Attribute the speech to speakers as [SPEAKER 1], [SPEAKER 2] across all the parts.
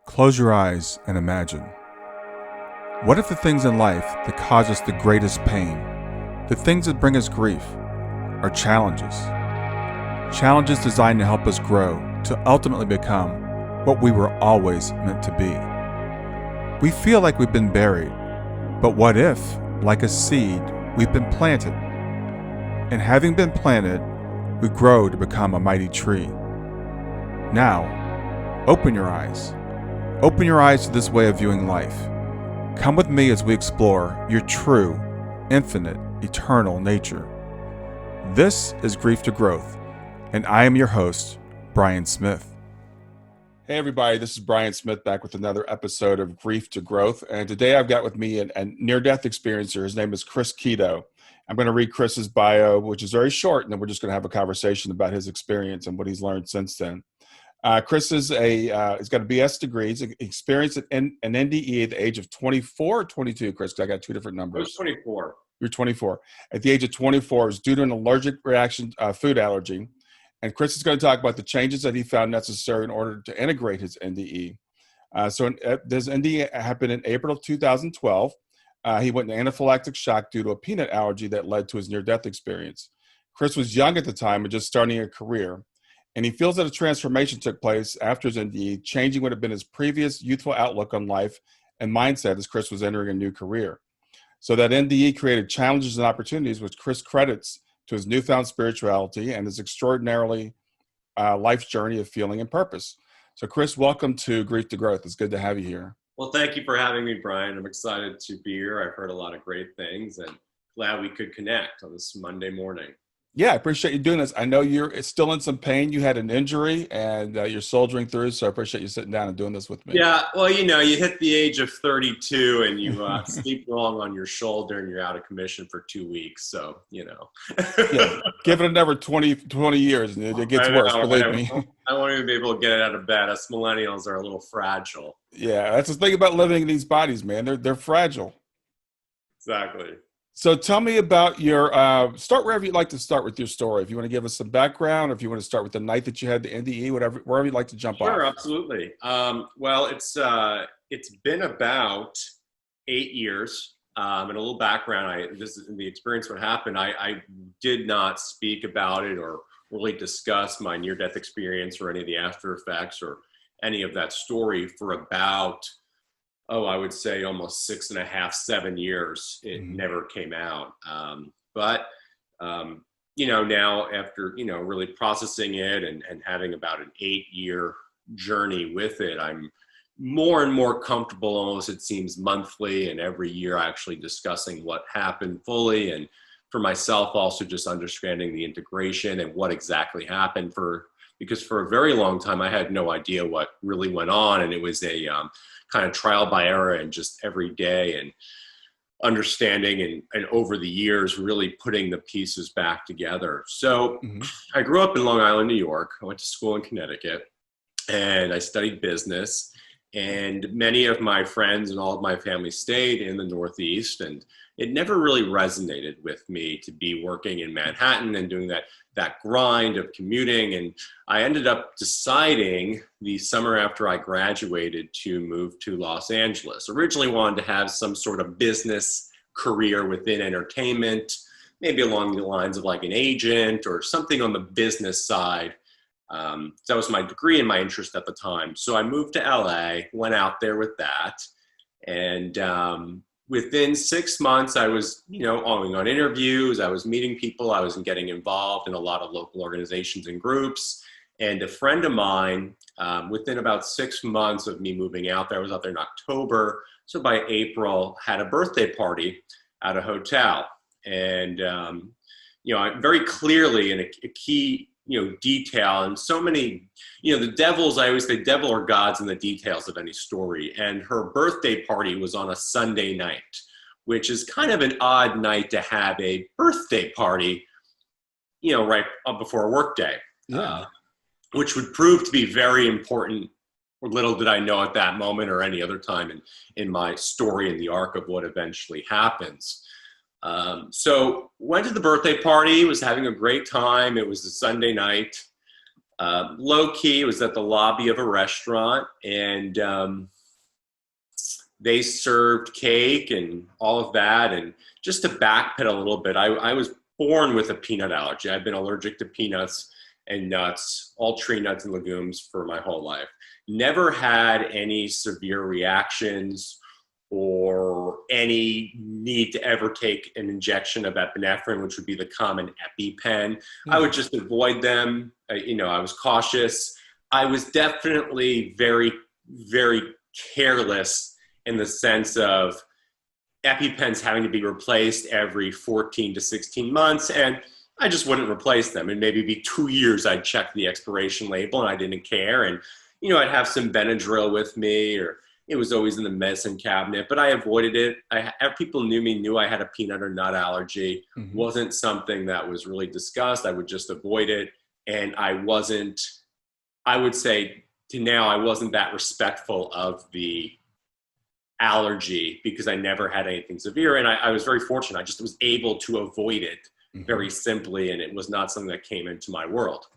[SPEAKER 1] Close your eyes and imagine. What if the things in life that cause us the greatest pain, the things that bring us grief, are challenges? Challenges designed to help us grow, to ultimately become what we were always meant to be. We feel like we've been buried, but what if, like a seed, we've been planted? And having been planted, we grow to become a mighty tree. Now, open your eyes. Open your eyes to this way of viewing life. Come with me as we explore your true, infinite, eternal nature. This is Grief to Growth, and I am your host, Brian Smith. Hey everybody, this is Brian Smith back with another episode of Grief to Growth, and today I've got with me a near-death experiencer. His name is Chris Kito. I'm going to read Chris's bio, which is very short, and then we're just going to have a conversation about his experience and what he's learned since then. Chris is he's got a BS degree. He's experienced an NDE at the age of 24 or 22, Chris, because I got two different numbers.
[SPEAKER 2] I was 24.
[SPEAKER 1] You're 24. At the age of 24, it was due to an allergic reaction, food allergy. And Chris is going to talk about the changes that he found necessary in order to integrate his NDE. This NDE happened in April of 2012. He went into anaphylactic shock due to a peanut allergy that led to his near-death experience. Chris was young at the time and just starting a career. And he feels that a transformation took place after his NDE, changing what had been his previous youthful outlook on life and mindset as Chris was entering a new career. So that NDE created challenges and opportunities, which Chris credits to his newfound spirituality and his extraordinarily life's journey of feeling and purpose. So Chris, welcome to Grief to Growth. It's good to have you here.
[SPEAKER 2] Well, thank you for having me, Brian. I'm excited to be here. I've heard a lot of great things and glad we could connect on this Monday morning.
[SPEAKER 1] Yeah, I appreciate you doing this. I know you're still in some pain. You had an injury and you're soldiering through, so I appreciate you sitting down and doing this with me.
[SPEAKER 2] Yeah, well, you hit the age of 32 and you sleep wrong on your shoulder and you're out of commission for 2 weeks. So,
[SPEAKER 1] Yeah, give it another 20 years and it gets worse, believe me.
[SPEAKER 2] I won't even be able to get out of bed. Us millennials are a little fragile.
[SPEAKER 1] Yeah, that's the thing about living in these bodies, man. They're fragile.
[SPEAKER 2] Exactly.
[SPEAKER 1] So tell me about your, start wherever you'd like to start with your story. If you want to give us some background, or if you want to start with the night that you had the NDE, wherever you'd like to jump off.
[SPEAKER 2] Sure, absolutely. Well, it's been about 8 years. And a little background, this is the experience what happened. I did not speak about it or really discuss my near-death experience or any of the after effects or any of that story for about I would say almost 6.5, 7 years. It never came out. But now after, really processing it and having about an 8-year journey with it, I'm more and more comfortable, almost it seems monthly and every year actually discussing what happened fully. And for myself, also just understanding the integration and what exactly happened because for a very long time, I had no idea what really went on. And it was a kind of trial by error and just every day and understanding and over the years, really putting the pieces back together. So I grew up in Long Island, New York. I went to school in Connecticut and I studied business. And many of my friends and all of my family stayed in the Northeast, and it never really resonated with me to be working in Manhattan and doing that grind of commuting. And I ended up deciding the summer after I graduated to move to Los Angeles. Originally wanted to have some sort of business career within entertainment, maybe along the lines of like an agent or something on the business side. That was my degree and my interest at the time. So I moved to LA, went out there with that. And within 6 months, I was, going on interviews. I was meeting people. I was getting involved in a lot of local organizations and groups. And a friend of mine, within about 6 months of me moving out there, I was out there in October. So by April, had a birthday party at a hotel. And, I very clearly in a key detail and so many, the devils, I always say devil or God's in the details of any story. And her birthday party was on a Sunday night, which is kind of an odd night to have a birthday party, right up before a work day, which would prove to be very important. Little did I know at that moment or any other time in my story and the arc of what eventually happens. So went to the birthday party, was having a great time. It was a Sunday night. Low key, it was at the lobby of a restaurant, and they served cake and all of that. And just to backpedal a little bit, I was born with a peanut allergy. I've been allergic to peanuts and nuts, all tree nuts and legumes for my whole life. Never had any severe reactions or any need to ever take an injection of epinephrine, which would be the common EpiPen. I would just avoid them. I was cautious. I was definitely very, very careless in the sense of EpiPens having to be replaced every 14 to 16 months. And I just wouldn't replace them. And maybe be 2 years, I'd check the expiration label and I didn't care. And, I'd have some Benadryl with me, or it was always in the medicine cabinet, but I avoided it. People knew I had a peanut or nut allergy.
[SPEAKER 1] Mm-hmm.
[SPEAKER 2] Wasn't something that was really discussed. I would just avoid it. And I would say to now, I wasn't that respectful of the allergy because I never had anything severe. And I was very fortunate. I just was able to avoid it very simply. And it was not something that came into my world.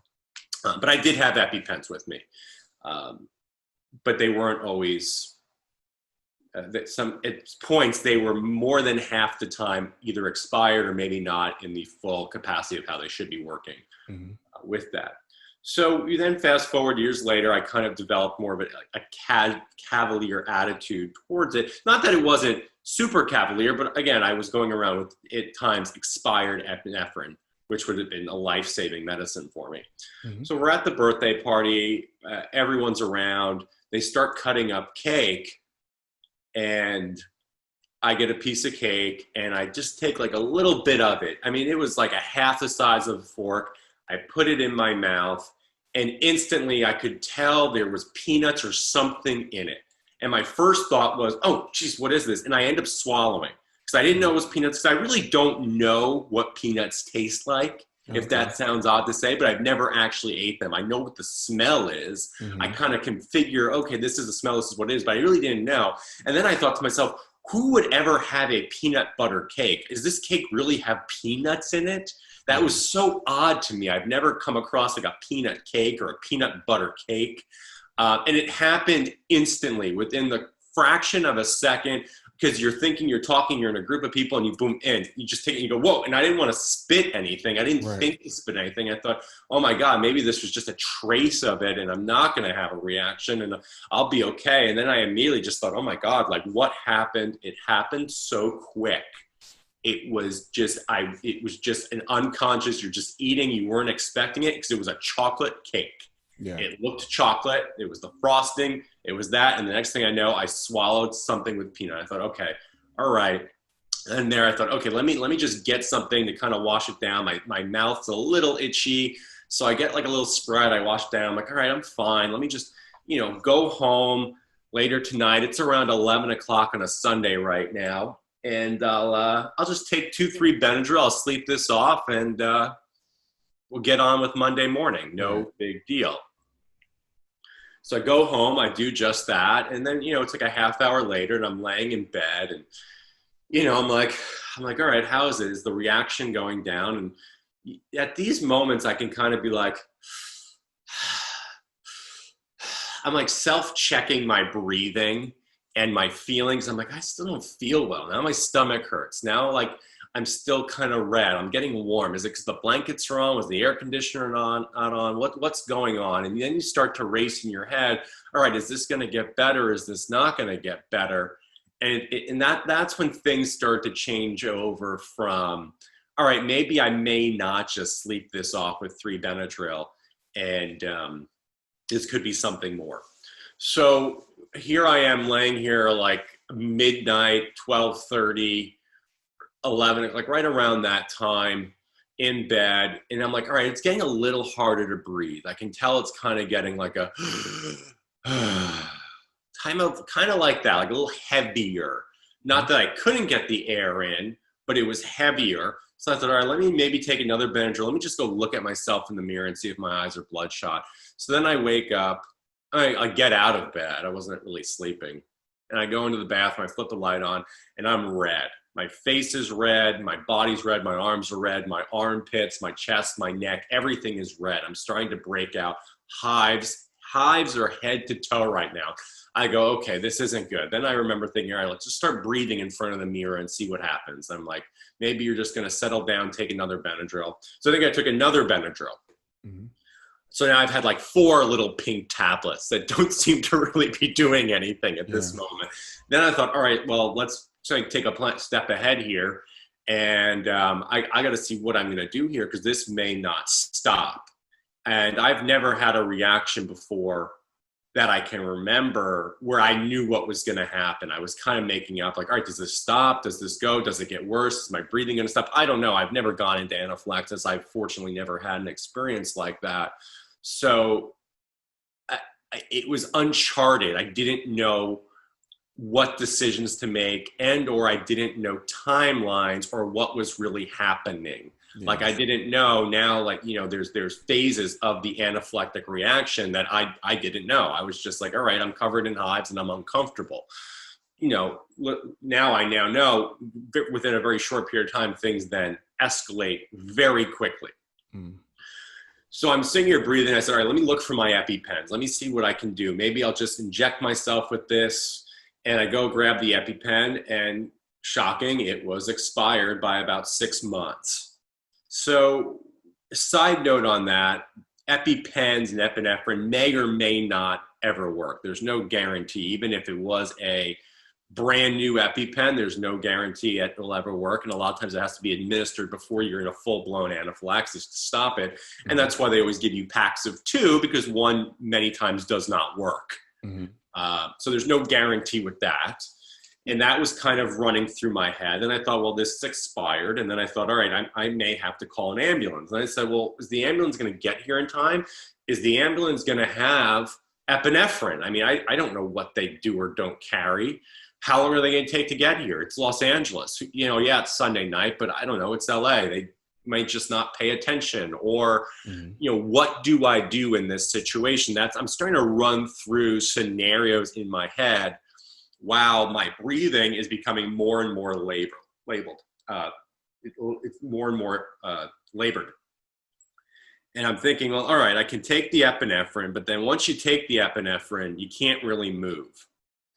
[SPEAKER 2] But I did have EpiPens with me. But they weren't always, at points, they were more than half the time either expired or maybe not in the full capacity of how they should be working with that. So you then fast forward years later, I kind of developed more of a cavalier attitude towards it. Not that it wasn't super cavalier, but again, I was going around with, at times, expired epinephrine, which would have been a life-saving medicine for me. So we're at the birthday party, everyone's around, they start cutting up cake, and I get a piece of cake, and I just take like a little bit of it. I mean, it was like a half the size of a fork. I put it in my mouth, and instantly I could tell there was peanuts or something in it. And my first thought was, oh, geez, what is this? And I end up swallowing. Because I didn't know it was peanuts, because I really don't know what peanuts taste like, if that sounds odd to say, but I've never actually ate them. I know what the smell is. I kind of can figure, okay, this is the smell, this is what it is, but I really didn't know. And then I thought to myself, who would ever have a peanut butter cake? Does this cake really have peanuts in it? That was so odd to me. I've never come across like a peanut cake or a peanut butter cake. And it happened instantly within the fraction of a second, because you're thinking, you're talking, you're in a group of people, and you boom in. You just take it and you go, whoa. And I didn't want to spit anything. I didn't think to spit anything. I thought, oh my God, maybe this was just a trace of it, and I'm not going to have a reaction, and I'll be okay. And then I immediately just thought, oh my God, like what happened? It happened so quick. It was just an unconscious, you're just eating, you weren't expecting it, because it was a chocolate cake. Yeah. It looked chocolate. It was the frosting. It was that. And the next thing I know, I swallowed something with peanut. I thought, okay, all right. And there I thought, okay, let me just get something to kind of wash it down. My mouth's a little itchy. So I get like a little Sprite. I wash down. I'm like, all right, I'm fine. Let me just, go home later tonight. It's around 11 o'clock on a Sunday right now. And I'll just take 2-3 Benadryl. I'll sleep this off, and we'll get on with Monday morning. No big deal. So I go home, I do just that. And then, it's like a half hour later, and I'm laying in bed, and, I'm like, all right, how is it? Is the reaction going down? And at these moments, I can kind of be like, I'm like self-checking my breathing and my feelings. I'm like, I still don't feel well. Now my stomach hurts. Now, like, I'm still kind of red. I'm getting warm. Is it because the blankets are on? Was the air conditioner not on? What's going on? And then you start to race in your head. All right, is this going to get better? Is this not going to get better? And that's when things start to change over from, all right, maybe I may not just sleep this off with 3 Benadryl, and this could be something more. So here I am laying here like midnight, 12:30. 11, like right around that time, in bed, and I'm like, all right, it's getting a little harder to breathe. I can tell it's kind of getting like a kind of like that, like a little heavier. Not that I couldn't get the air in, but it was heavier. So I thought, all right, let me maybe take another Benadryl. Let me just go look at myself in the mirror and see if my eyes are bloodshot. So then I wake up, I get out of bed. I wasn't really sleeping. And I go into the bathroom, I flip the light on, and I'm red. My face is red, my body's red, my arms are red, my armpits, my chest, my neck, everything is red. I'm starting to break out hives. Hives are head to toe right now. I go, okay, this isn't good. Then I remember thinking, all right, let's just start breathing in front of the mirror and see what happens. I'm like, maybe you're just going to settle down, take another Benadryl. So I think I took another Benadryl. Mm-hmm. So now I've had like 4 little pink tablets that don't seem to really be doing anything at this moment. Then I thought, all right, well, let's take a step ahead here. And I got to see what I'm going to do here, because this may not stop. And I've never had a reaction before that I can remember where I knew what was going to happen. I was kind of making up like, all right, does this stop? Does this go? Does it get worse? Is my breathing going to stop? I don't know. I've never gone into anaphylaxis. I've fortunately never had an experience like that. So it was uncharted. I didn't know what decisions to make, and or I didn't know timelines or what was really happening. Yes. Like I didn't know now, like, you know, there's phases of the anaphylactic reaction that I didn't know. I was just like, all right, I'm covered in hives and I'm uncomfortable. You know, now I know within a very short period of time, things then escalate very quickly. Mm. So I'm sitting here breathing. I said, all right, let me look for my EpiPens. Let me see what I can do. Maybe I'll just inject myself with this. And I go grab the EpiPen, and shocking, it was expired by about 6 months. So side note on that, EpiPens and epinephrine may or may not ever work. There's no guarantee. Even if it was a brand new EpiPen, there's no guarantee it will ever work. And a lot of times it has to be administered before you're in a full-blown anaphylaxis to stop it. Mm-hmm. And that's why they always give you packs of 2, because one many times does not work. Mm-hmm. So there's no guarantee with that. And that was kind of running through my head. And I thought, well, this is expired. And then I thought, all right, I may have to call an ambulance. And I said, well, is the ambulance going to get here in time? Is the ambulance going to have epinephrine? I mean, I don't know what they do or don't carry. How long are they going to take to get here? It's Los Angeles. You know, yeah, it's Sunday night, but I don't know. It's LA. They might just not pay attention. Or, you know, what do I do in this situation? I'm starting to run through scenarios in my head while my breathing is becoming more and more labeled. It's more and more labored. And I'm thinking, well, all right, I can take the epinephrine, but then once you take the epinephrine, you can't really move.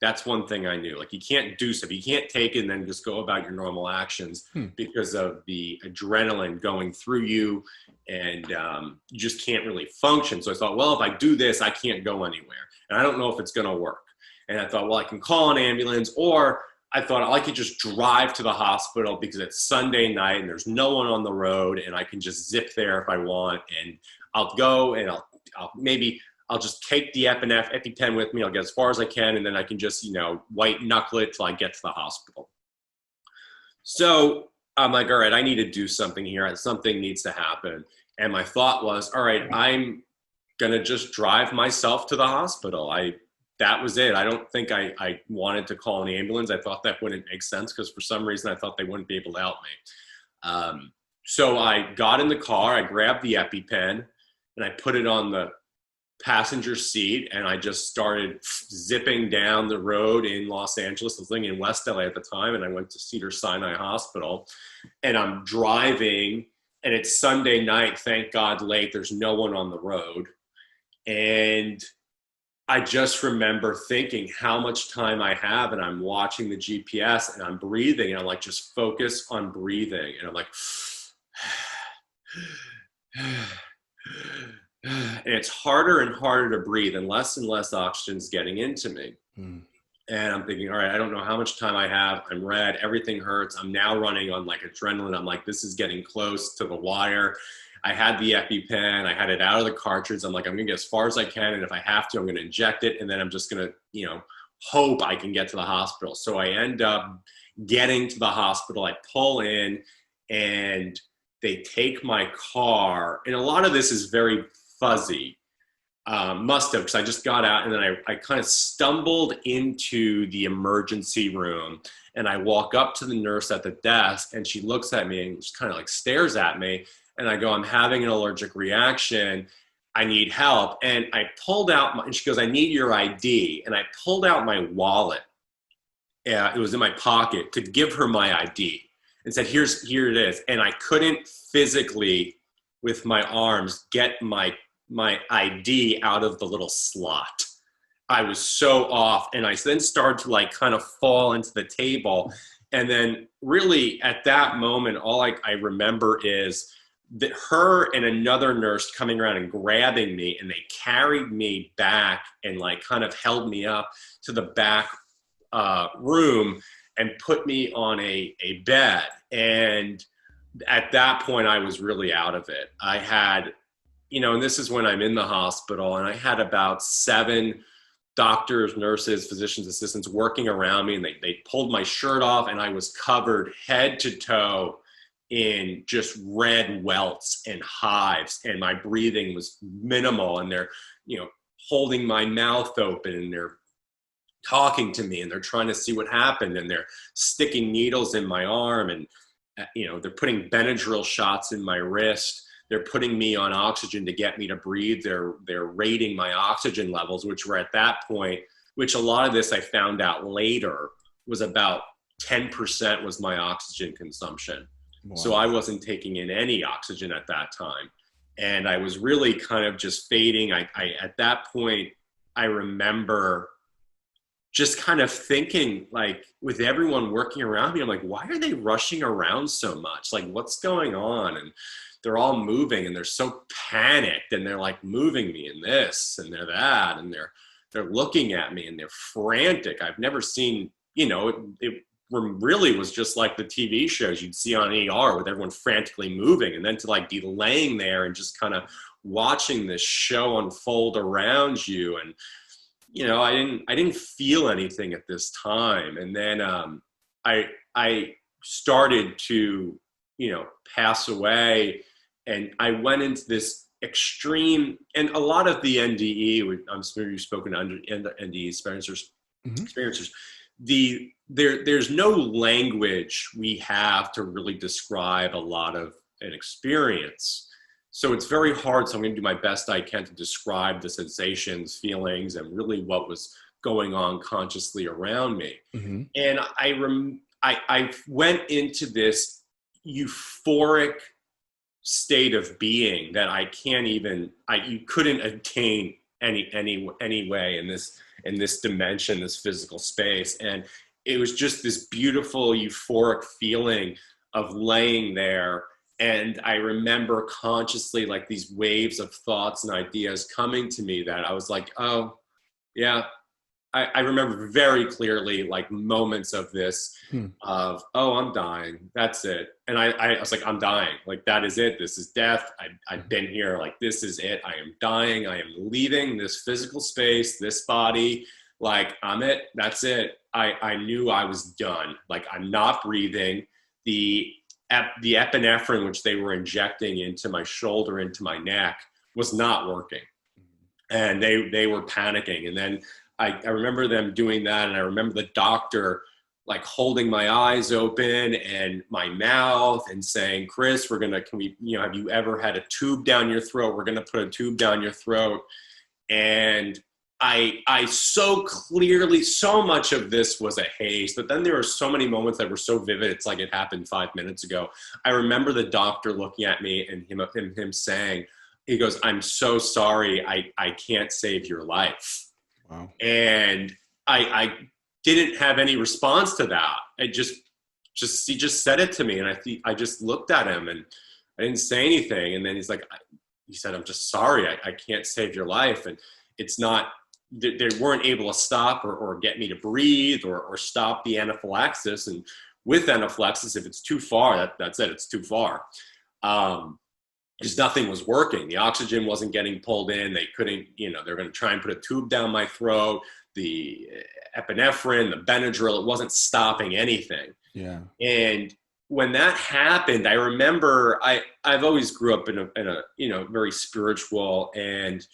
[SPEAKER 2] That's one thing I knew. Like, you can't do stuff. You can't take it and then just go about your normal actions because of the adrenaline going through you, and you just can't really function. So I thought, well, if I do this, I can't go anywhere. And I don't know if it's going to work. And I thought, well, I can call an ambulance, or I thought I could just drive to the hospital because it's Sunday night and there's no one on the road, and I can just zip there if I want. And I'll go and I'll just take the EpiPen with me. I'll get as far as I can, and then I can just, you know, white knuckle it till I get to the hospital. So I'm like, all right, I need to do something here. Something needs to happen. And my thought was, all right, I'm going to just drive myself to the hospital. That was it. I don't think I wanted to call an ambulance. I thought that wouldn't make sense because for some reason I thought they wouldn't be able to help me. So I got in the car, I grabbed the EpiPen, and I put it on the passenger seat, and I just started zipping down the road in Los Angeles. I was living in West LA at the time, and I went to Cedars-Sinai Hospital, and I'm driving, and it's Sunday night, thank God late, there's no one on the road. And I just remember thinking how much time I have, and I'm watching the GPS, and I'm breathing, and I'm like, just focus on breathing. And I'm like, and it's harder and harder to breathe, and less oxygen's getting into me. And I'm thinking, all right, I don't know how much time I have. I'm red, everything hurts. I'm now running on like adrenaline. I'm like, this is getting close to the wire. I had the EpiPen, I had it out of the cartridge. I'm like, I'm gonna get as far as I can, and if I have to, I'm gonna inject it, and then I'm just gonna, you know, hope I can get to the hospital. So I end up getting to the hospital. I pull in, and they take my car, and a lot of this is very fuzzy. Must have, because I just got out, and then I kind of stumbled into the emergency room, and I walk up to the nurse at the desk, and she looks at me and just kind of like stares at me. And I go, I'm having an allergic reaction. I need help. And I pulled out and she goes, I need your ID. And I pulled out my wallet, it was in my pocket, to give her my ID and said, here it is. And I couldn't physically, with my arms, get my ID out of the little slot. I was so off. And I then started to like kind of fall into the table. And then really at that moment, all I remember is that her and another nurse coming around and grabbing me, and they carried me back and like kind of held me up to the back room and put me on a bed. And at that point, I was really out of it. I had, and this is when I'm in the hospital, and I had about 7 doctors, nurses, physicians, assistants working around me, and they pulled my shirt off, and I was covered head to toe in just red welts and hives, and my breathing was minimal, and they're, holding my mouth open, and they're talking to me, and they're trying to see what happened, and they're sticking needles in my arm, and they're putting Benadryl shots in my wrist. They're putting me on oxygen to get me to breathe. They're rating my oxygen levels, which were at that point, which a lot of this I found out later was about 10% was my oxygen consumption. Wow. So I wasn't taking in any oxygen at that time. And I was really kind of just fading. I at that point, I remember just kind of thinking, like, with everyone working around me, I'm like, why are they rushing around so much? Like, what's going on? And they're all moving, and they're so panicked, and they're like moving me in this and they're that, and they're looking at me, and they're frantic. I've never seen, it really was just like the TV shows you'd see on ER with everyone frantically moving, and then to like be laying there and just kind of watching this show unfold around you. And I didn't feel anything at this time. And then I started to pass away, and I went into this extreme, and a lot of the NDE, I'm sure you've spoken to NDE experiencers, there's no language we have to really describe a lot of an experience. So it's very hard. So I'm going to do my best I can to describe the sensations, feelings, and really what was going on consciously around me. Mm-hmm. And I went into this euphoric state of being that I can't even, you couldn't attain any way in this dimension, this physical space. And it was just this beautiful euphoric feeling of laying there. And I remember consciously like these waves of thoughts and ideas coming to me that I was like, oh yeah. I remember very clearly like moments of this of, oh, I'm dying. That's it. And I was like, I'm dying. Like, that is it. This is death. I've been here. Like, this is it. I am dying. I am leaving this physical space, this body. Like, I'm it. That's it. I knew I was done. Like, I'm not breathing. The epinephrine, which they were injecting into my shoulder, into my neck, was not working. And they were panicking. And then I remember them doing that, and I remember the doctor like holding my eyes open and my mouth and saying, Chris, can we, have you ever had a tube down your throat? We're going to put a tube down your throat. And I so clearly, so much of this was a haze, but then there were so many moments that were so vivid. It's like it happened 5 minutes ago. I remember the doctor looking at me and him saying, he goes, I'm so sorry. I can't save your life. Wow. And I didn't have any response to that. He just said it to me, and I just looked at him, and I didn't say anything. And then he said, I'm just sorry. I can't save your life. And it's not, they weren't able to stop or get me to breathe or stop the anaphylaxis. And with anaphylaxis, if it's too far, that's it. It's too far. Because nothing was working. The oxygen wasn't getting pulled in. They couldn't, they're going to try and put a tube down my throat. The epinephrine, the Benadryl, it wasn't stopping anything. Yeah. And when that happened, I remember I've always grew up in a very spiritual, and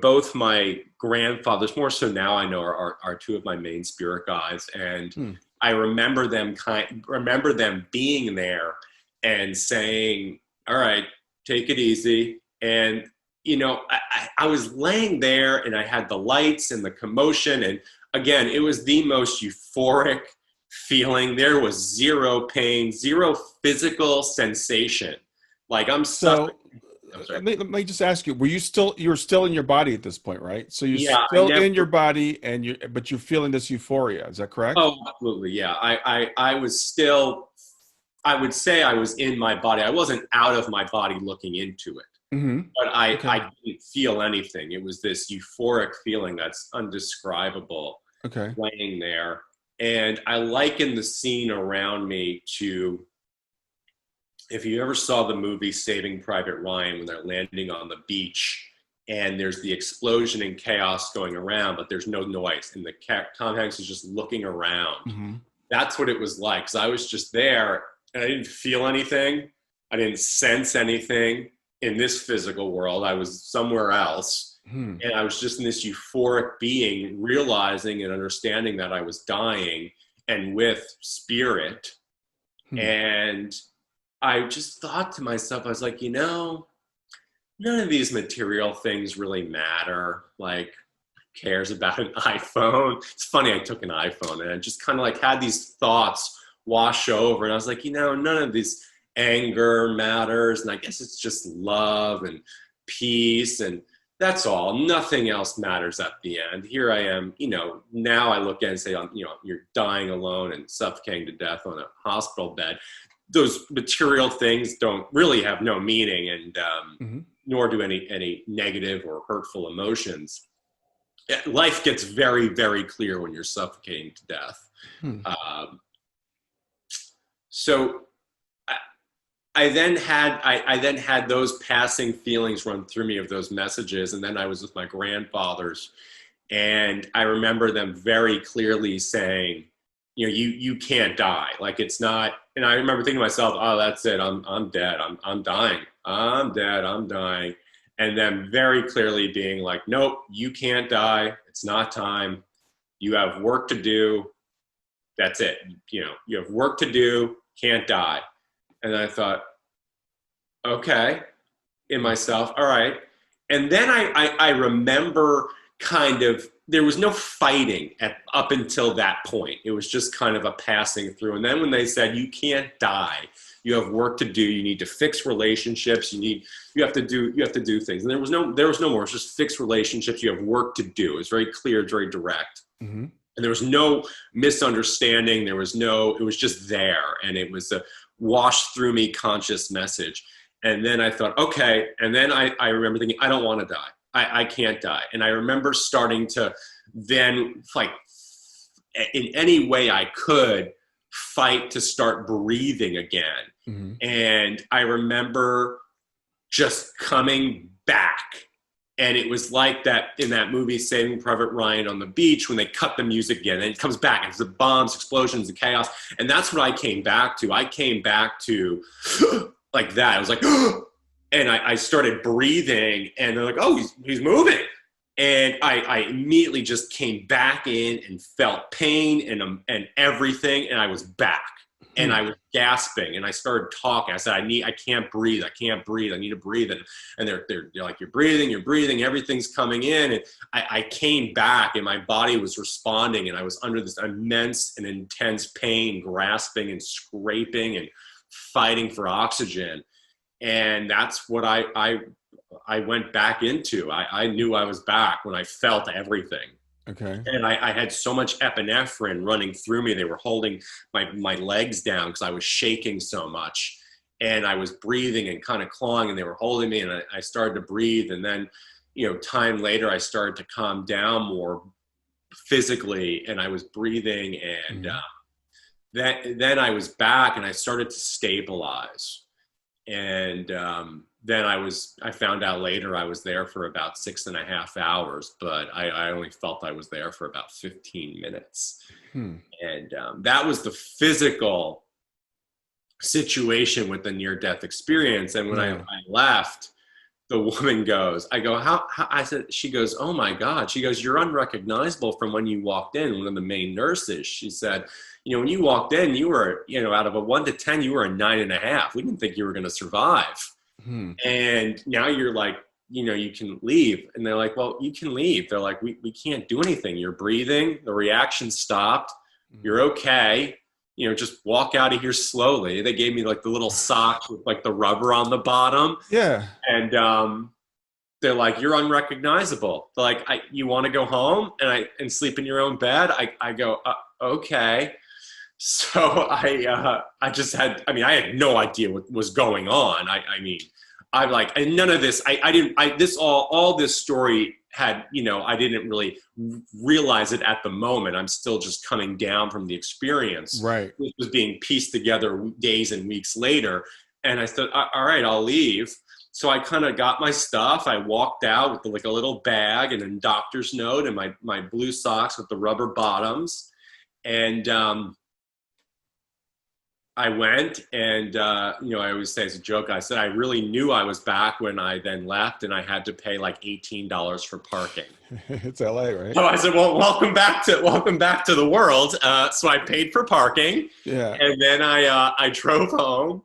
[SPEAKER 2] both my grandfathers, more so now I know, are two of my main spirit guides, and I remember them being there and saying, all right, take it easy. And, I was laying there, and I had the lights and the commotion, and again, it was the most euphoric feeling. There was zero pain, zero physical sensation. Like I'm
[SPEAKER 1] So
[SPEAKER 2] suffering. I'm sorry.
[SPEAKER 1] let me just ask you, you were still in your body at this point, right? So you're
[SPEAKER 2] Yeah,
[SPEAKER 1] still in your body but you're feeling this euphoria. Is that correct?
[SPEAKER 2] oh, absolutely. Yeah. I was still, I would say I was in my body. I wasn't out of my body looking into it, but
[SPEAKER 1] Okay.
[SPEAKER 2] I didn't feel anything. It was this euphoric feeling that's undescribable
[SPEAKER 1] Okay.
[SPEAKER 2] laying there. And I liken the scene around me to, if you ever saw the movie Saving Private Ryan, when they're landing on the beach and there's the explosion and chaos going around, but there's no noise, and Tom Hanks is just looking around. That's what it was like, because I was just there and I didn't feel anything. I didn't sense anything in this physical world. I was somewhere else. And I was just in this euphoric being, realizing and understanding that I was dying and with spirit. And I just thought to myself, I was like, none of these material things really matter. Like, who cares about an iPhone? It's funny, I took an iPhone and I just kind of like had these thoughts wash over. And I was like, none of this anger matters. And I guess it's just love and peace. And that's all. Nothing else matters at the end. Here I am, now I look at it and say, you're dying alone and suffocating to death on a hospital bed. Those material things don't really have no meaning, and nor do any negative or hurtful emotions. Life gets very, very clear when you're suffocating to death. So I then had those passing feelings run through me of those messages, and then I was with my grandfathers, and I remember them very clearly saying, you can't die. Like, it's not. And I remember thinking to myself, oh, that's it. I'm dead. I'm dying. I'm dead. I'm dying. And then very clearly being like, nope, you can't die. It's not time. You have work to do. That's it. You have work to do. Can't die. And I thought, okay, in myself, all right. And then I remember kind of, there was no fighting up until that point. It was just kind of a passing through. And then when they said, you can't die, you have work to do, you need to fix relationships, you have to do things. And there was no more. It's just fix relationships. You have work to do. It was very clear, very direct. And there was no misunderstanding. It was just there. And it was a washed through me conscious message. And then I thought, okay. And then I remember thinking, I don't want to die. I can't die. And I remember starting to then, like, in any way I could, fight to start breathing again. And I remember just coming back. And it was like that in that movie, Saving Private Ryan, on the beach, when they cut the music again, and it comes back, and it's the bombs, explosions, and chaos. And that's what I came back to. I came back to like that. I was like, and I started breathing, and they're like, oh, he's moving. And I immediately just came back in and felt pain and everything, and I was back. And I was gasping, and I started talking. I said, I can't breathe. I need to breathe. And they're like, you're breathing, everything's coming in. And I came back, and my body was responding, and I was under this immense and intense pain, grasping and scraping and fighting for oxygen. And that's what I went back into. I knew I was back when I felt everything.
[SPEAKER 1] Okay.
[SPEAKER 2] And I had so much epinephrine running through me. They were holding my legs down because I was shaking so much. And I was breathing and kind of clawing, and they were holding me, and I started to breathe. And then, time later, I started to calm down more physically, and I was breathing. And then I was back, and I started to stabilize. And then I found out later I was there for about 6.5 hours, but I only felt I was there for about 15 minutes. And that was the physical situation with the near-death experience. And when I left, the woman goes, how? I said, she goes, oh my God. She goes, you're unrecognizable from when you walked in. One of the main nurses, she said, when you walked in, you were, out of a 1 to 10, you were a 9.5. We didn't think you were going to survive. And now you're like you can leave. And they're like, well, you can leave. They're like, we can't do anything. You're breathing. The reaction stopped. You're okay. Just walk out of here slowly. They gave me like the little socks with like the rubber on the bottom.
[SPEAKER 1] Yeah.
[SPEAKER 2] And they're like, you're unrecognizable. They're like, you want to go home and sleep in your own bed? I go, okay. So I had no idea what was going on. And none of this, all this story had, I didn't really realize it at the moment. I'm still just coming down from the experience.
[SPEAKER 1] Right.
[SPEAKER 2] It was being pieced together days and weeks later. And I said, all right, I'll leave. So I kind of got my stuff. I walked out with like a little bag and a doctor's note and my blue socks with the rubber bottoms. And I went and, I always say as a joke, I said, I really knew I was back when I then left and I had to pay like $18 for parking.
[SPEAKER 1] It's LA, right?
[SPEAKER 2] So I said, well, welcome back to the world. So I paid for parking.
[SPEAKER 1] Yeah.
[SPEAKER 2] And then I drove home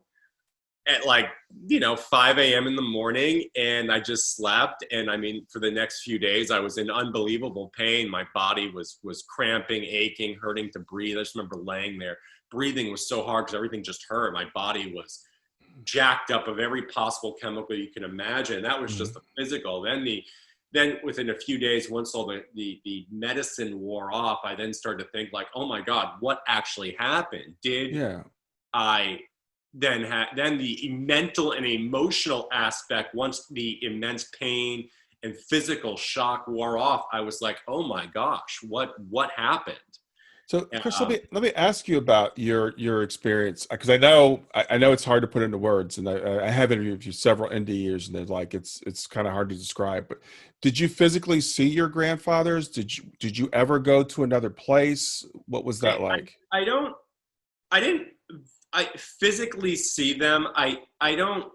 [SPEAKER 2] at 5 a.m. in the morning, and I just slept. And for the next few days, I was in unbelievable pain. My body was cramping, aching, hurting to breathe. I just remember laying there. Breathing was so hard because everything just hurt. My body was jacked up of every possible chemical you can imagine. That was just the physical. Then within a few days, once all the medicine wore off, I then started to think like, oh my God, what actually happened? Then the mental and emotional aspect, once the immense pain and physical shock wore off, I was like, oh my gosh, what happened?
[SPEAKER 1] So Chris, let me ask you about your experience, because I know it's hard to put into words, and I have interviewed you several NDEs, and they're like it's kind of hard to describe. But did you physically see your grandfathers? Did you ever go to another place? What was that like?
[SPEAKER 2] I didn't physically see them. I don't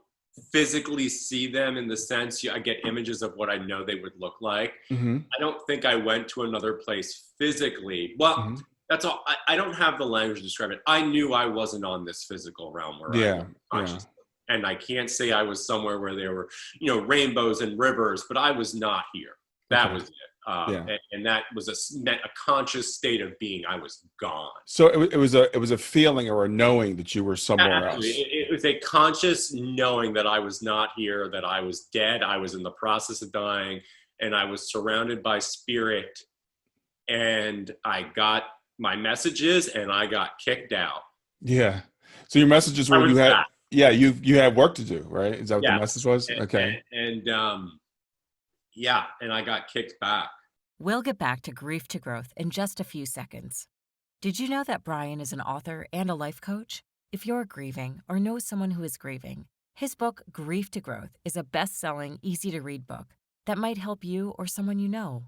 [SPEAKER 2] physically see them in the sense I get images of what I know they would look like.
[SPEAKER 1] Mm-hmm.
[SPEAKER 2] I don't think I went to another place physically. Well, that's all. I don't have the language to describe it. I knew I wasn't on this physical realm where I was conscious. And I can't say I was somewhere where there were, rainbows and rivers, but I was not here. That was it. And that was a conscious state of being. I was gone.
[SPEAKER 1] So it was a feeling or a knowing that you were somewhere else.
[SPEAKER 2] It was a conscious knowing that I was not here, that I was dead. I was in the process of dying, and I was surrounded by spirit. And I got my messages, and I got kicked out.
[SPEAKER 1] Yeah. So your messages were you had work to do, right? Is that what the message was? Okay.
[SPEAKER 2] And I got kicked back.
[SPEAKER 3] We'll get back to Grief to Growth in just a few seconds. Did you know that Brian is an author and a life coach? If you're grieving or know someone who is grieving, his book, Grief to Growth, is a best-selling, easy-to-read book that might help you or someone you know.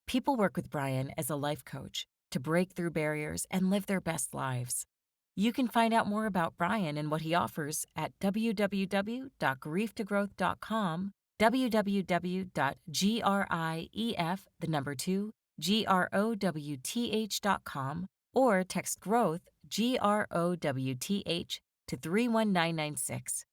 [SPEAKER 3] People work with Brian as a life coach to break through barriers and live their best lives. You can find out more about Brian and what he offers at www.grieftogrowth.com, www.grief2growth.com, or text growth, GROWTH, to 31996.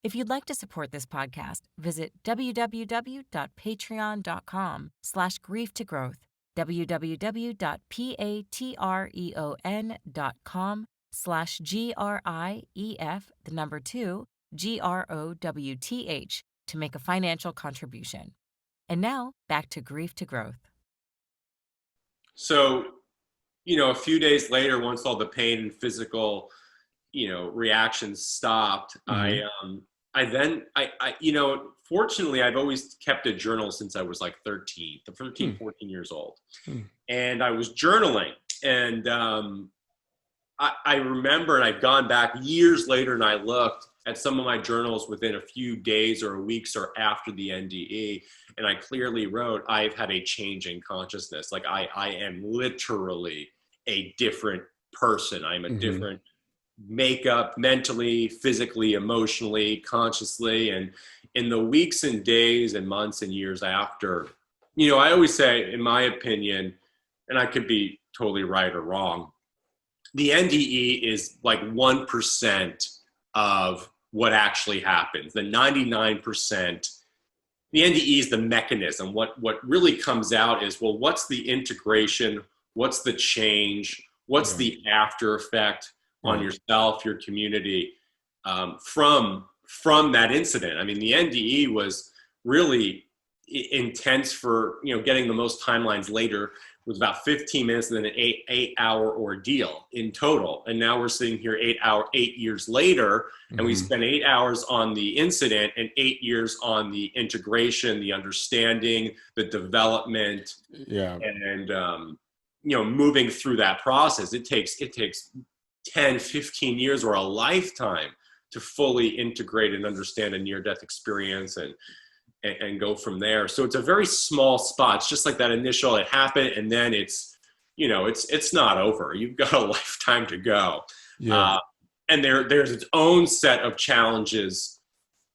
[SPEAKER 3] If you'd like to support this podcast, visit www.patreon.com/grieftogrowth, www.patreon.com/GRIEF2GROWTH to make a financial contribution. And now, back to Grief to Growth.
[SPEAKER 2] So, a few days later, once all the pain and physical, reactions stopped, fortunately, I've always kept a journal since I was like 14 years old. And I was journaling. And I remember, and I've gone back years later and I looked at some of my journals within a few days or weeks or after the NDE. And I clearly wrote, I've had a change in consciousness. Like I am literally a different person. I'm a different makeup, mentally, physically, emotionally, consciously. And in the weeks and days and months and years after, I always say, in my opinion, and I could be totally right or wrong, the NDE is like 1% of what actually happens. The 99% the NDE is the mechanism. What really comes out is, well, what's the integration? What's the change? What's the after effect on yourself, your community, from that incident? I mean, the NDE was really intense for, getting the most timelines later. It was about 15 minutes and then an eight-hour ordeal in total. And now we're sitting here 8 years later, and we spent 8 hours on the incident and 8 years on the integration, the understanding, the development, and moving through that process. It takes 10, 15 years or a lifetime to fully integrate and understand a near-death experience and go from there. So it's a very small spot. It's just like that initial, it happened, and then it's not over. You've got a lifetime to go. And there's its own set of challenges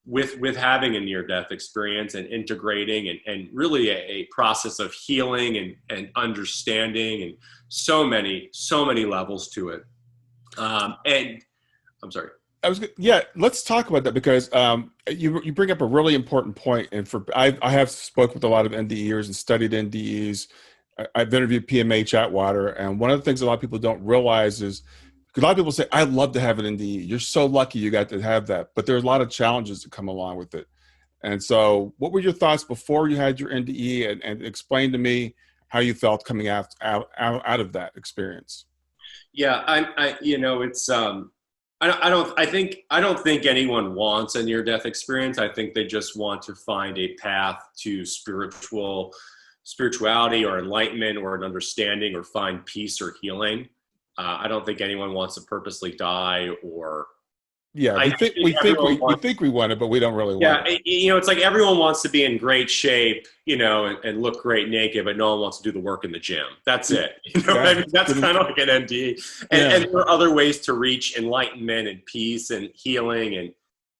[SPEAKER 2] with having a near-death experience and integrating and really a process of healing and understanding, and so many levels to it. And I'm sorry.
[SPEAKER 1] Let's talk about that, because you bring up a really important point. And I have spoken with a lot of NDEers and studied NDEs. I've interviewed PMH Atwater, and one of the things a lot of people don't realize is, because a lot of people say, "I'd love to have an NDE. You're so lucky you got to have that," but there are a lot of challenges that come along with it. And so, what were your thoughts before you had your NDE, and explain to me how you felt coming out of that experience?
[SPEAKER 2] I don't think anyone wants a near-death experience. I think they just want to find a path to spirituality or enlightenment or an understanding, or find peace or healing. I don't think anyone wants to purposely die or.
[SPEAKER 1] Yeah, we think we want it, but we don't really want it.
[SPEAKER 2] It's like everyone wants to be in great shape, and look great naked, but no one wants to do the work in the gym. That's it. That's kind of like an NDE. And there are other ways to reach enlightenment and peace and healing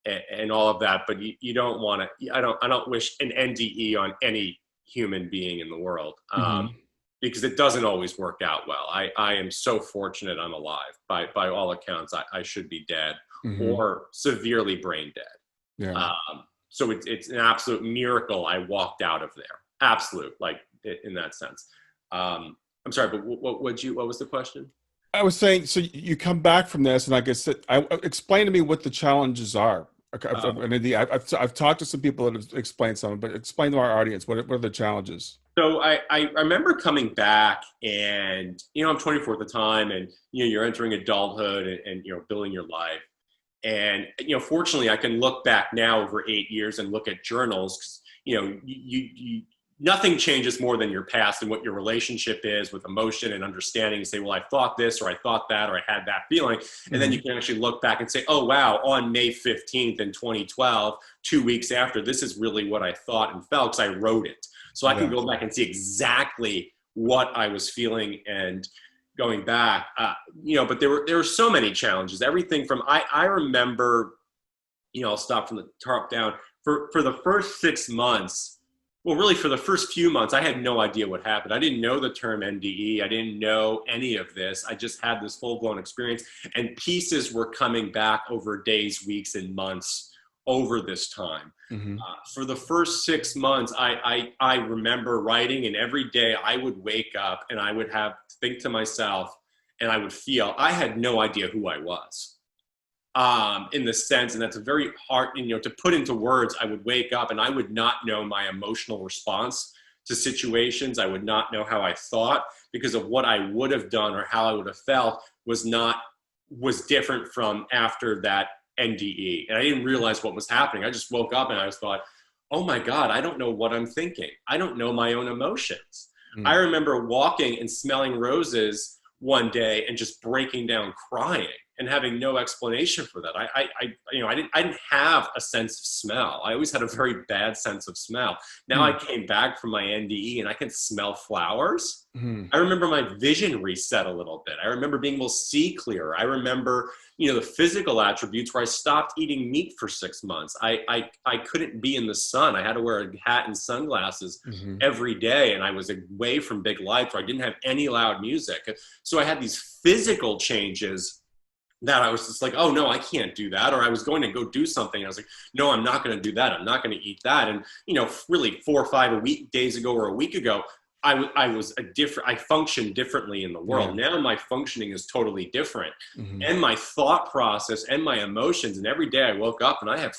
[SPEAKER 2] and all of that. But you don't want to. I don't wish an NDE on any human being in the world, because it doesn't always work out well. I am so fortunate I'm alive. By all accounts, I should be dead. Or severely brain dead. So it's an absolute miracle I walked out of there. Absolute, like in that sense. I'm sorry, but what was the question?
[SPEAKER 1] I was saying, so you come back from this, and like I said, explain to me what the challenges are. I've talked to some people that have explained some, but explain to our audience, what are the challenges?
[SPEAKER 2] So I remember coming back, and I'm 24 at the time, and you're entering adulthood and building your life. And, fortunately, I can look back now over 8 years and look at journals, because, nothing changes more than your past and what your relationship is with emotion and understanding. You say, well, I thought this, or I thought that, or I had that feeling. And then you can actually look back and say, oh, wow, on May 15th in 2012, 2 weeks after, this is really what I thought and felt, because I wrote it. So I can go back and see exactly what I was feeling and going back, but there were so many challenges. Everything from, I remember, I'll stop from the top down. For the first 6 months, well, really for the first few months, I had no idea what happened. I didn't know the term NDE. I didn't know any of this. I just had this full-blown experience, and pieces were coming back over days, weeks, and months over this time. For the first 6 months, I remember writing, and every day I would wake up and I would think to myself, and I would feel I had no idea who I was, in the sense, and that's a very hard, to put into words. I would wake up and I would not know my emotional response to situations. I would not know how I thought, because of what I would have done or how I would have felt was different from after that NDE. And I didn't realize what was happening. I just woke up and I just thought, oh my God, I don't know what I'm thinking. I don't know my own emotions. I remember walking and smelling roses one day and just breaking down crying and having no explanation for that. I didn't have a sense of smell. I always had a very bad sense of smell. Now I came back from my NDE and I can smell flowers. I remember my vision reset a little bit. I remember being able to see clearer. I remember, the physical attributes where I stopped eating meat for 6 months. I couldn't be in the sun. I had to wear a hat and sunglasses every day. And I was away from big lights where I didn't have any loud music. So I had these physical changes that I was just like, oh no, I can't do that. Or I was going to go do something. I was like, no, I'm not going to do that. I'm not going to eat that. And, really 4 or 5 days ago or a week ago, I functioned differently in the world.
[SPEAKER 1] Yeah.
[SPEAKER 2] Now my functioning is totally different.
[SPEAKER 1] Mm-hmm.
[SPEAKER 2] And my thought process and my emotions. And every day I woke up and I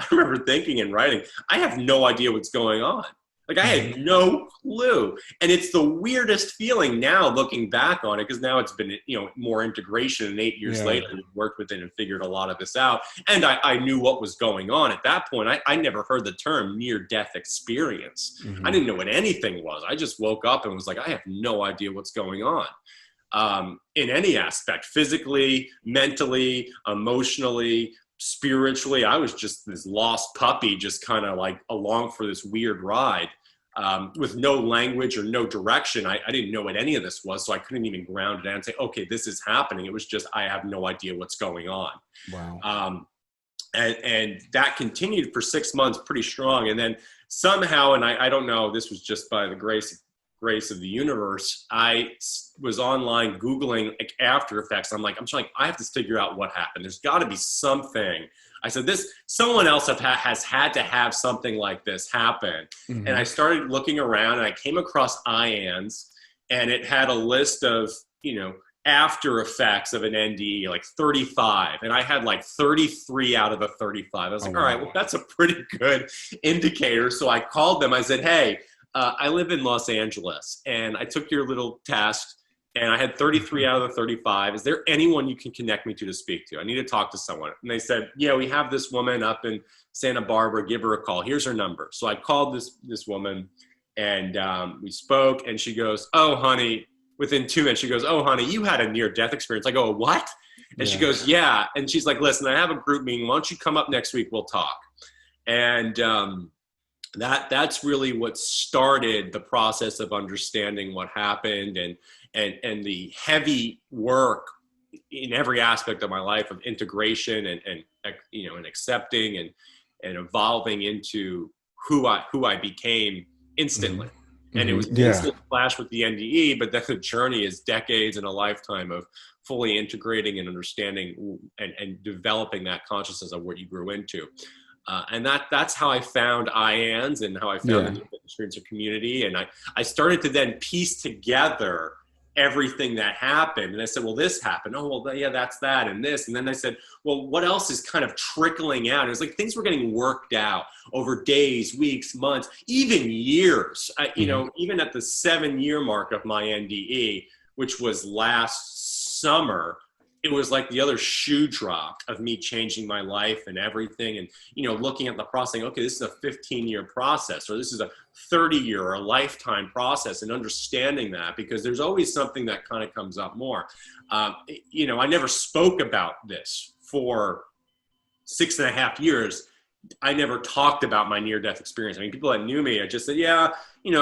[SPEAKER 2] remember thinking and writing, I have no idea what's going on. Like I had no clue. And it's the weirdest feeling now looking back on it, because now it's been, more integration, and 8 years later, we've worked with it and figured a lot of this out. And I knew what was going on at that point. I never heard the term near-death experience.
[SPEAKER 1] Mm-hmm.
[SPEAKER 2] I didn't know what anything was. I just woke up and was like, I have no idea what's going on. In any aspect, physically, mentally, emotionally, spiritually. I was just this lost puppy, just kind of like along for this weird ride. With no language or no direction. I didn't know what any of this was, so I couldn't even ground it down and say, okay, this is happening. It was just, I have no idea what's going on.
[SPEAKER 1] Wow.
[SPEAKER 2] And that continued for 6 months pretty strong. And then somehow, and I don't know, this was just by the grace of the universe, I was online Googling like after effects. I'm like, I have to figure out what happened. There's got to be something. I said, someone else has had to have something like this happen.
[SPEAKER 1] Mm-hmm.
[SPEAKER 2] And I started looking around and I came across IANS, and it had a list of, after effects of an NDE, like 35. And I had like 33 out of the 35. I was like, all right, well, that's a pretty good indicator. So I called them. I said, hey, I live in Los Angeles, and I took your little test, and I had 33 out of the 35. Is there anyone you can connect me to speak to? I need to talk to someone. And they said, yeah, we have this woman up in Santa Barbara. Give her a call. Here's her number. So I called this woman, and we spoke, and she goes, oh, honey, within 2 minutes, she goes, oh, honey, you had a near-death experience. I go, what? And she goes, yeah. And she's like, listen, I have a group meeting. Why don't you come up next week? We'll talk. And that's really what started the process of understanding what happened, and the heavy work in every aspect of my life of integration and accepting and evolving into who I became instantly. Mm-hmm. And it was an instant flash with the NDE, but then the journey is decades and a lifetime of fully integrating and understanding and developing that consciousness of what you grew into. And that's how I found IANS and how I found the experience of community. And I started to then piece together everything that happened. And I said, well, this happened. Oh, well, yeah, that's that and this. And then I said, well, what else is kind of trickling out? And it was like things were getting worked out over days, weeks, months, even years. Even at the 7-year mark of my NDE, which was last summer, it was like the other shoe dropped of me changing my life and everything. And, looking at the process, saying, okay, this is a 15-year process, or this is a 30-year or a lifetime process, and understanding that, because there's always something that kind of comes up more. I never spoke about this for 6.5 years. I never talked about my near-death experience. I mean, people that knew me, I just said, yeah,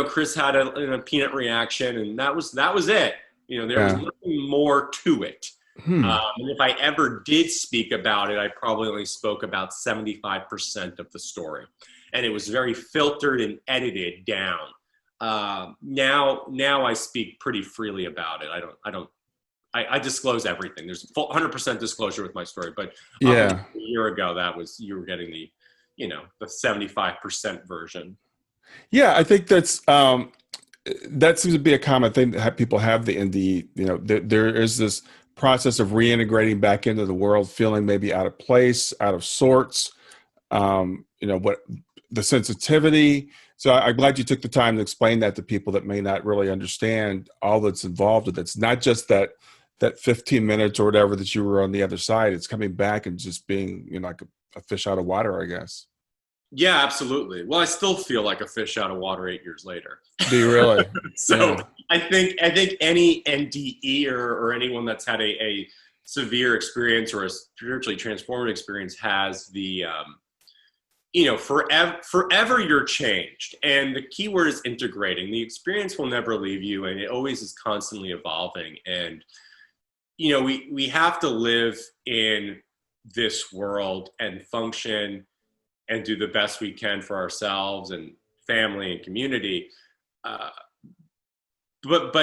[SPEAKER 2] Chris had a peanut reaction, and that was it. There was nothing more to it. And if I ever did speak about it, I probably only spoke about 75% of the story, and it was very filtered and edited down. Now I speak pretty freely about it. I disclose everything. There's 100% disclosure with my story, but a year ago, you were getting the 75% version.
[SPEAKER 1] Yeah, I think that seems to be a common thing that people have the NDE. There is this process of reintegrating back into the world, feeling maybe out of place, out of sorts, what the sensitivity. So I'm glad you took the time to explain that to people that may not really understand all that's involved with it. It's not just that 15 minutes or whatever that you were on the other side. It's coming back and just being, like a fish out of water, I guess.
[SPEAKER 2] Yeah, absolutely. Well, I still feel like a fish out of water 8 years later.
[SPEAKER 1] Do you really?
[SPEAKER 2] So yeah. I think any NDE or anyone that's had a severe experience or a spiritually transformative experience has the, forever you're changed. And the key word is integrating. The experience will never leave you, and it always is constantly evolving. And, we have to live in this world and function and do the best we can for ourselves and family and community. But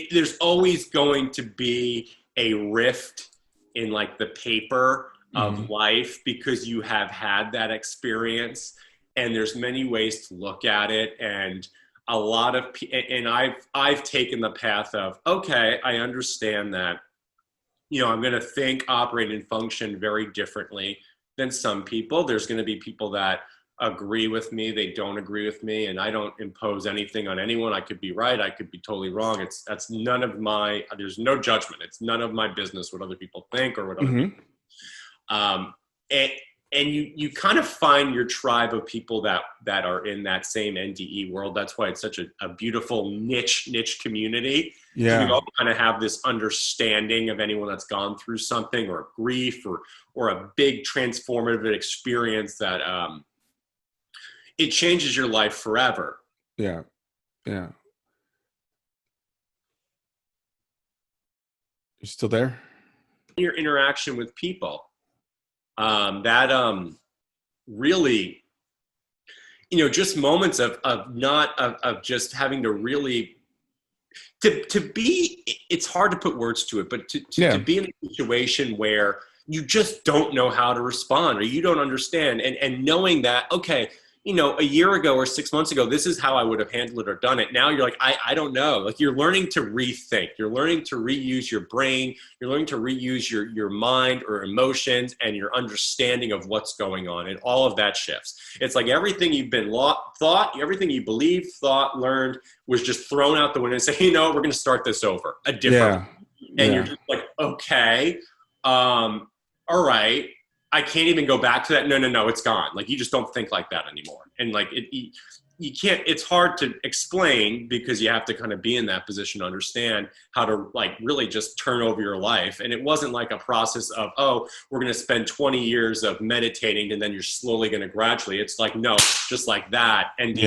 [SPEAKER 2] there's always going to be a rift in like the paper of life because you have had that experience, and there's many ways to look at it. And a lot of, and I've taken the path of, okay, I understand that, you know, I'm going to think, operate, and function very differently than some people. There's going to be people that agree with me, they don't agree with me, and I don't impose anything on anyone. I could be right, I could be totally wrong. That's none of my, there's no judgment. It's none of my business what other people think or what other people. And you kind of find your tribe of people that are in that same NDE world. That's why it's such a beautiful niche community.
[SPEAKER 1] Yeah.
[SPEAKER 2] We all kind of have this understanding of anyone that's gone through something, or grief, or a big transformative experience that it changes your life forever.
[SPEAKER 1] Yeah. Yeah. You still there?
[SPEAKER 2] Your interaction with people, really, you know, just moments of just having to really, to be, it's hard to put words to it, but to be in a situation where you just don't know how to respond, or you don't understand, and knowing that, okay, you know, a year ago or 6 months ago, this is how I would have handled it or done it. Now you're like, I don't know. Like, you're learning to rethink. You're learning to reuse your brain. You're learning to reuse your mind or emotions and your understanding of what's going on. And all of that shifts. It's like everything you've been thought, everything you believed, thought, learned was just thrown out the window and say, you know, we're going to start this over, a different. Yeah. And you're just like, okay, all right. I can't even go back to that. No, it's gone. Like, you just don't think like that anymore. And like, you can't, it's hard to explain because you have to kind of be in that position to understand how to like really just turn over your life. And it wasn't like a process of, oh, we're going to spend 20 years of meditating and then you're slowly going to gradually. It's like, no, just like that. And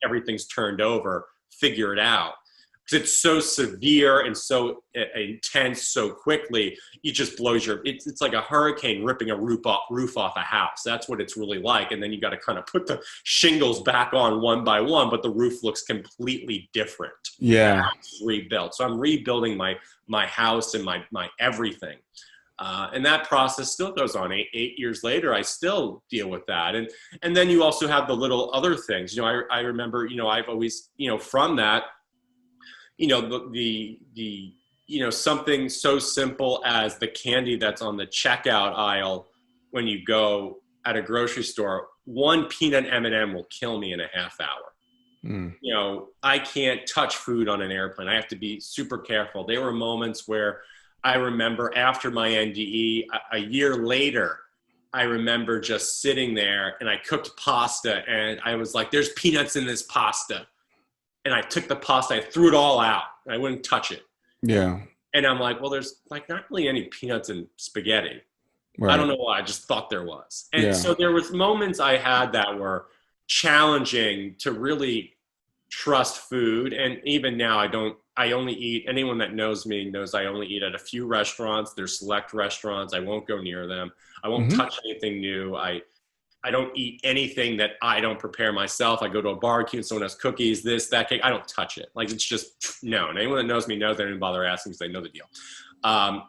[SPEAKER 2] everything's turned over, figure it out. Because it's so severe and so intense so quickly, it just blows your, it's like a hurricane ripping a roof off a house. That's what it's really like. And then you got to kind of put the shingles back on one by one, but the roof looks completely different.
[SPEAKER 1] Yeah.
[SPEAKER 2] It's rebuilt. So I'm rebuilding my house and my everything. And that process still goes on. Eight years later, I still deal with that. And then you also have the little other things. You know, I remember, you know, I've always, you know, from that, you know, the you know, something so simple as the candy that's on the checkout aisle when you go at a grocery store, one peanut M&M will kill me in a half hour. You know, I can't touch food on an airplane. I have to be super careful. There were moments where I remember after my NDE, a year later, I remember just sitting there and I cooked pasta and I was like, there's peanuts in this pasta. And I took the pasta, I threw it all out. I wouldn't touch it.
[SPEAKER 1] Yeah.
[SPEAKER 2] And I'm like, well, there's like not really any peanuts in spaghetti.
[SPEAKER 1] Right.
[SPEAKER 2] I don't know why. I just thought there was. And so there was moments I had that were challenging to really trust food. And even now I only eat, anyone that knows me knows I only eat at a few restaurants. There's select restaurants. I won't go near them. I won't touch anything new. I don't eat anything that I don't prepare myself. I go to a barbecue and someone has cookies, this, that cake. I don't touch it. Like, it's just no. And anyone that knows me knows they didn't bother asking because they know the deal. I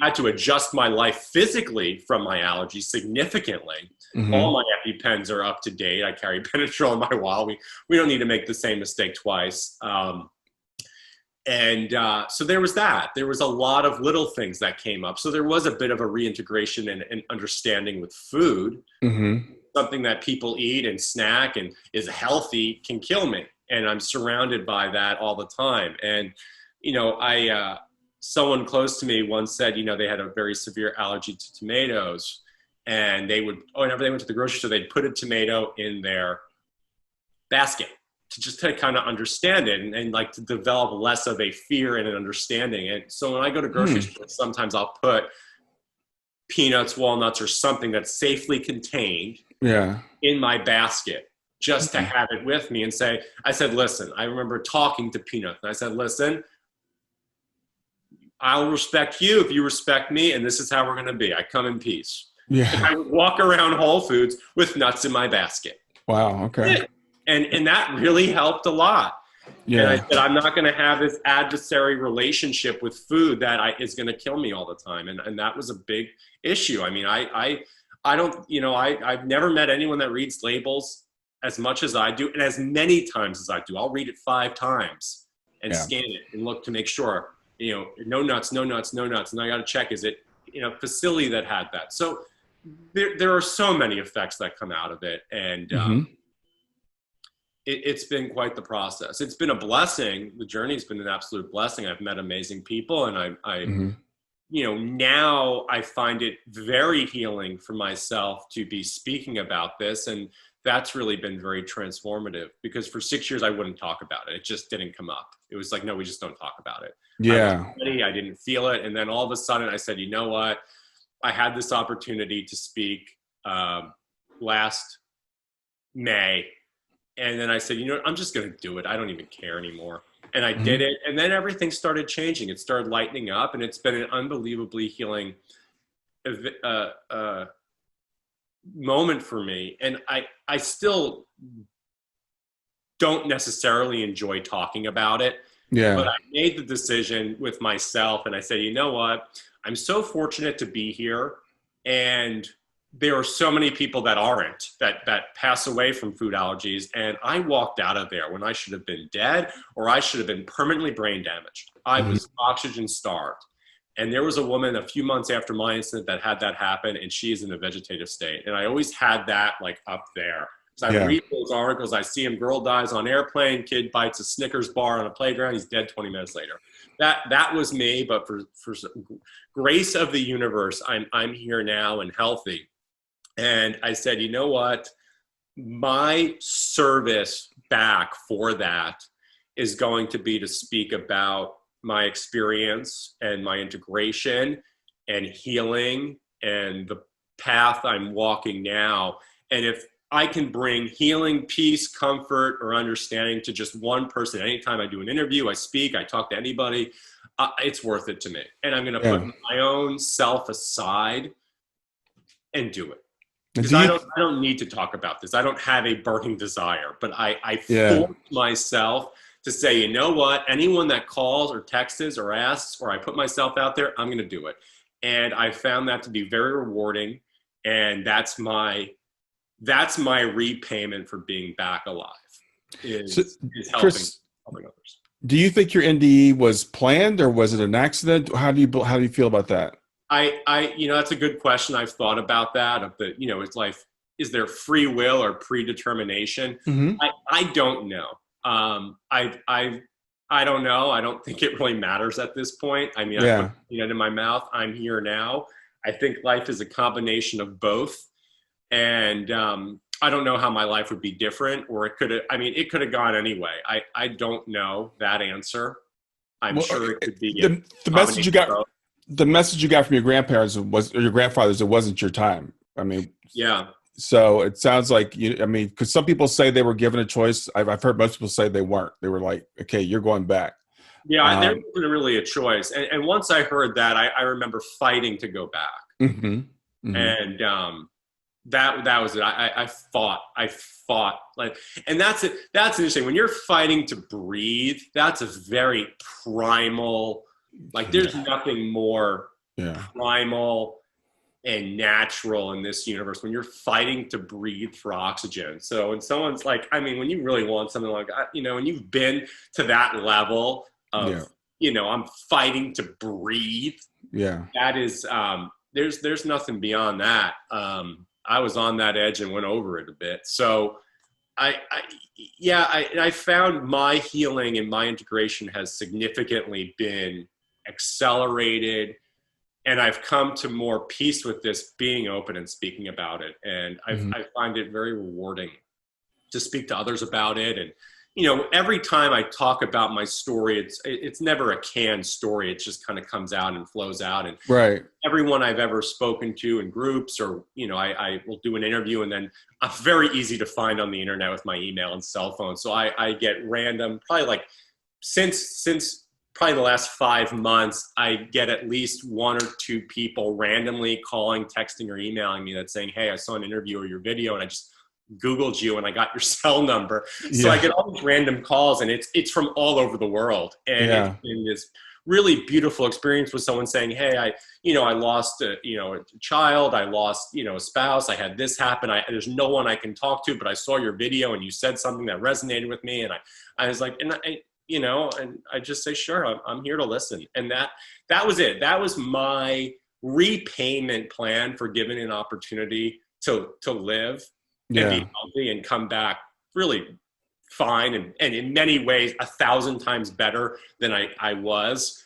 [SPEAKER 2] had to adjust my life physically from my allergies significantly. All my EpiPens are up to date. I carry Benadryl in my wallet. We don't need to make the same mistake twice. So there was that. There was a lot of little things that came up. So there was a bit of a reintegration and understanding with food. Something that people eat and snack and is healthy can kill me. And I'm surrounded by that all the time. And, you know, someone close to me once said, you know, they had a very severe allergy to tomatoes. And they would, whenever they went to the grocery store, they'd put a tomato in their basket. To kind of understand it and like to develop less of a fear and an understanding. And so when I go to grocery stores, sometimes I'll put peanuts, walnuts, or something that's safely contained in my basket just to have it with me and say, I said, listen, I remember talking to Peanut and I said, listen, I'll respect you if you respect me. And this is how we're going to be. I come in peace. And I would walk around Whole Foods with nuts in my basket.
[SPEAKER 1] Wow. Okay.
[SPEAKER 2] And that really helped a lot. And I
[SPEAKER 1] Yeah.
[SPEAKER 2] said, I'm not going to have this adversary relationship with food that is going to kill me all the time. And that was a big issue. I mean, I don't, I've never met anyone that reads labels as much as I do and as many times as I do. I'll read it 5 times and
[SPEAKER 1] Yeah.
[SPEAKER 2] scan it and look to make sure, no nuts, no nuts, no nuts. And I got to check, is it, facility that had that. So there are so many effects that come out of it. And it's been quite the process. It's been a blessing. The journey's been an absolute blessing. I've met amazing people, and now I find it very healing for myself to be speaking about this. And that's really been very transformative, because for 6 years I wouldn't talk about it. It just didn't come up. It was like, no, we just don't talk about it.
[SPEAKER 1] Yeah.
[SPEAKER 2] I didn't feel it. And then all of a sudden I said, you know what? I had this opportunity to speak last May. And then I said, I'm just going to do it. I don't even care anymore. And I did it. And then everything started changing. It started lightening up, and it's been an unbelievably healing moment for me. And I still don't necessarily enjoy talking about it.
[SPEAKER 1] Yeah.
[SPEAKER 2] But I made the decision with myself, and I said, you know what? I'm so fortunate to be here. And there are so many people that aren't, that pass away from food allergies. And I walked out of there when I should have been dead, or I should have been permanently brain damaged. I was oxygen starved. And there was a woman a few months after my incident that had that happen, and she is in a vegetative state. And I always had that like up there. So I read those articles, I see him, girl dies on airplane, kid bites a Snickers bar on a playground, he's dead 20 minutes later. That was me, but for grace of the universe, I'm here now and healthy. And I said, you know what? My service back for that is going to be to speak about my experience and my integration and healing and the path I'm walking now. And if I can bring healing, peace, comfort, or understanding to just one person, anytime I do an interview, I speak, I talk to anybody, it's worth it to me. And I'm going to put my own self aside and do it. Because I don't need to talk about this. I don't have a burning desire, but I force myself to say, you know what, anyone that calls or texts or asks, or I put myself out there, I'm going to do it. And I found that to be very rewarding. And that's my repayment for being back alive, is helping,
[SPEAKER 1] Chris,
[SPEAKER 2] helping others.
[SPEAKER 1] Do you think your NDE was planned, or was it an accident? How do you feel about that?
[SPEAKER 2] That's a good question. I've thought about that. It's like, is there free will or predetermination? I don't know. I don't know. I don't think it really matters at this point. I mean, I put it in my mouth. I'm here now. I think life is a combination of both. And I don't know how my life would be different, or it could have gone anyway. I don't know that answer. I'm sure it could be
[SPEAKER 1] the message you got. The message you got from your grandparents or your grandfathers, it wasn't your time. I mean,
[SPEAKER 2] yeah.
[SPEAKER 1] So it sounds like because some people say they were given a choice. I've heard most people say they weren't. They were like, okay, you're going back.
[SPEAKER 2] Yeah, there wasn't really a choice. And once I heard that, I remember fighting to go back. And that was it. I fought like, and that's it. That's interesting. When you're fighting to breathe, that's a very primal. Like, there's nothing more primal and natural in this universe when you're fighting to breathe for oxygen. So when someone's like, when you really want something like that, when you've been to that level of, I'm fighting to breathe. Yeah. That is, there's nothing beyond that. I was on that edge and went over it a bit. So I found my healing and my integration has significantly been accelerated, and I've come to more peace with this, being open and speaking about it. And I find it very rewarding to speak to others about it. And, every time I talk about my story, it's never a canned story. It just kind of comes out and flows out. And everyone I've ever spoken to in groups, or, I will do an interview, and then I'm very easy to find on the internet with my email and cell phone. So I get random, probably like since probably the last 5 months, I get at least 1 or 2 people randomly calling, texting, or emailing me that's saying, hey, I saw an interview or your video, and I just Googled you and I got your cell number. So
[SPEAKER 1] Yeah.
[SPEAKER 2] I get all these random calls, and it's from all over the world. And
[SPEAKER 1] Yeah.
[SPEAKER 2] it's been this really beautiful experience with someone saying, hey, I lost a child, I lost, a spouse, I had this happen. There's no one I can talk to, but I saw your video and you said something that resonated with me. And I was like, and I just say, sure, I'm here to listen. And that was it. That was my repayment plan for giving an opportunity to live and be healthy and come back really fine and in many ways 1,000 times better than I was.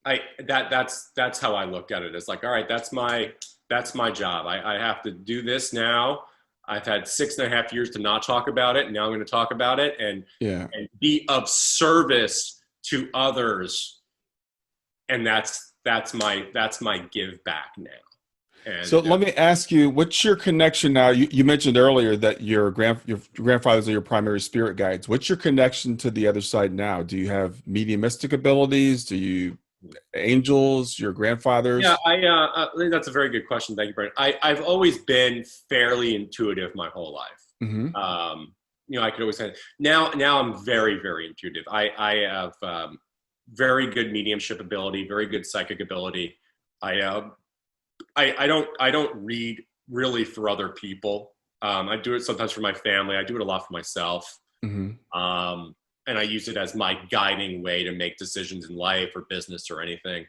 [SPEAKER 2] That's how I look at it. It's like, all right, that's my job. I have to do this now. I've had 6.5 years to not talk about it. And now I'm going to talk about it and be of service to others. And that's my give back now. And,
[SPEAKER 1] so let me ask you, what's your connection now? You mentioned earlier that your grandfathers are your primary spirit guides. What's your connection to the other side now? Do you have mediumistic abilities? Do you angels, your grandfathers?
[SPEAKER 2] Yeah, I think that's a very good question. Thank you, Brent. I've always been fairly intuitive my whole life.
[SPEAKER 1] Mm-hmm.
[SPEAKER 2] I could always say now I'm very, very intuitive. I have very good mediumship ability, very good psychic ability. I don't read really for other people. I do it sometimes for my family. I do it a lot for myself.
[SPEAKER 1] Mm-hmm.
[SPEAKER 2] And I use it as my guiding way to make decisions in life or business or anything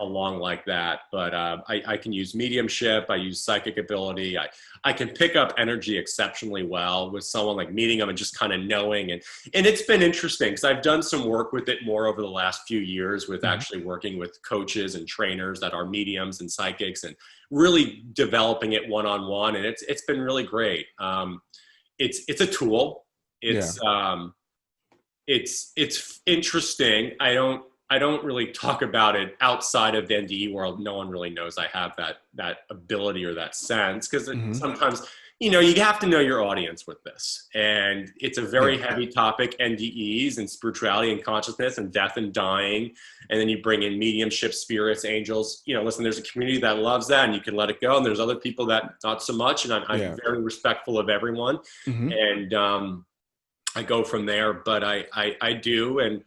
[SPEAKER 2] along like that. But I can use mediumship. I use psychic ability. I can pick up energy exceptionally well with someone, like meeting them and just kind of knowing. And it's been interesting because I've done some work with it more over the last few years with actually working with coaches and trainers that are mediums and psychics and really developing it one-on-one. And it's been really great. It's a tool. It's interesting. I don't really talk about it outside of the NDE world. No one really knows I have that ability or that sense because sometimes, you have to know your audience with this. And it's a very heavy topic, NDEs and spirituality and consciousness and death and dying. And then you bring in mediumship, spirits, angels. Listen, there's a community that loves that and you can let it go. And there's other people that not so much. And I'm very respectful of everyone. And, I go from there, but I do. And,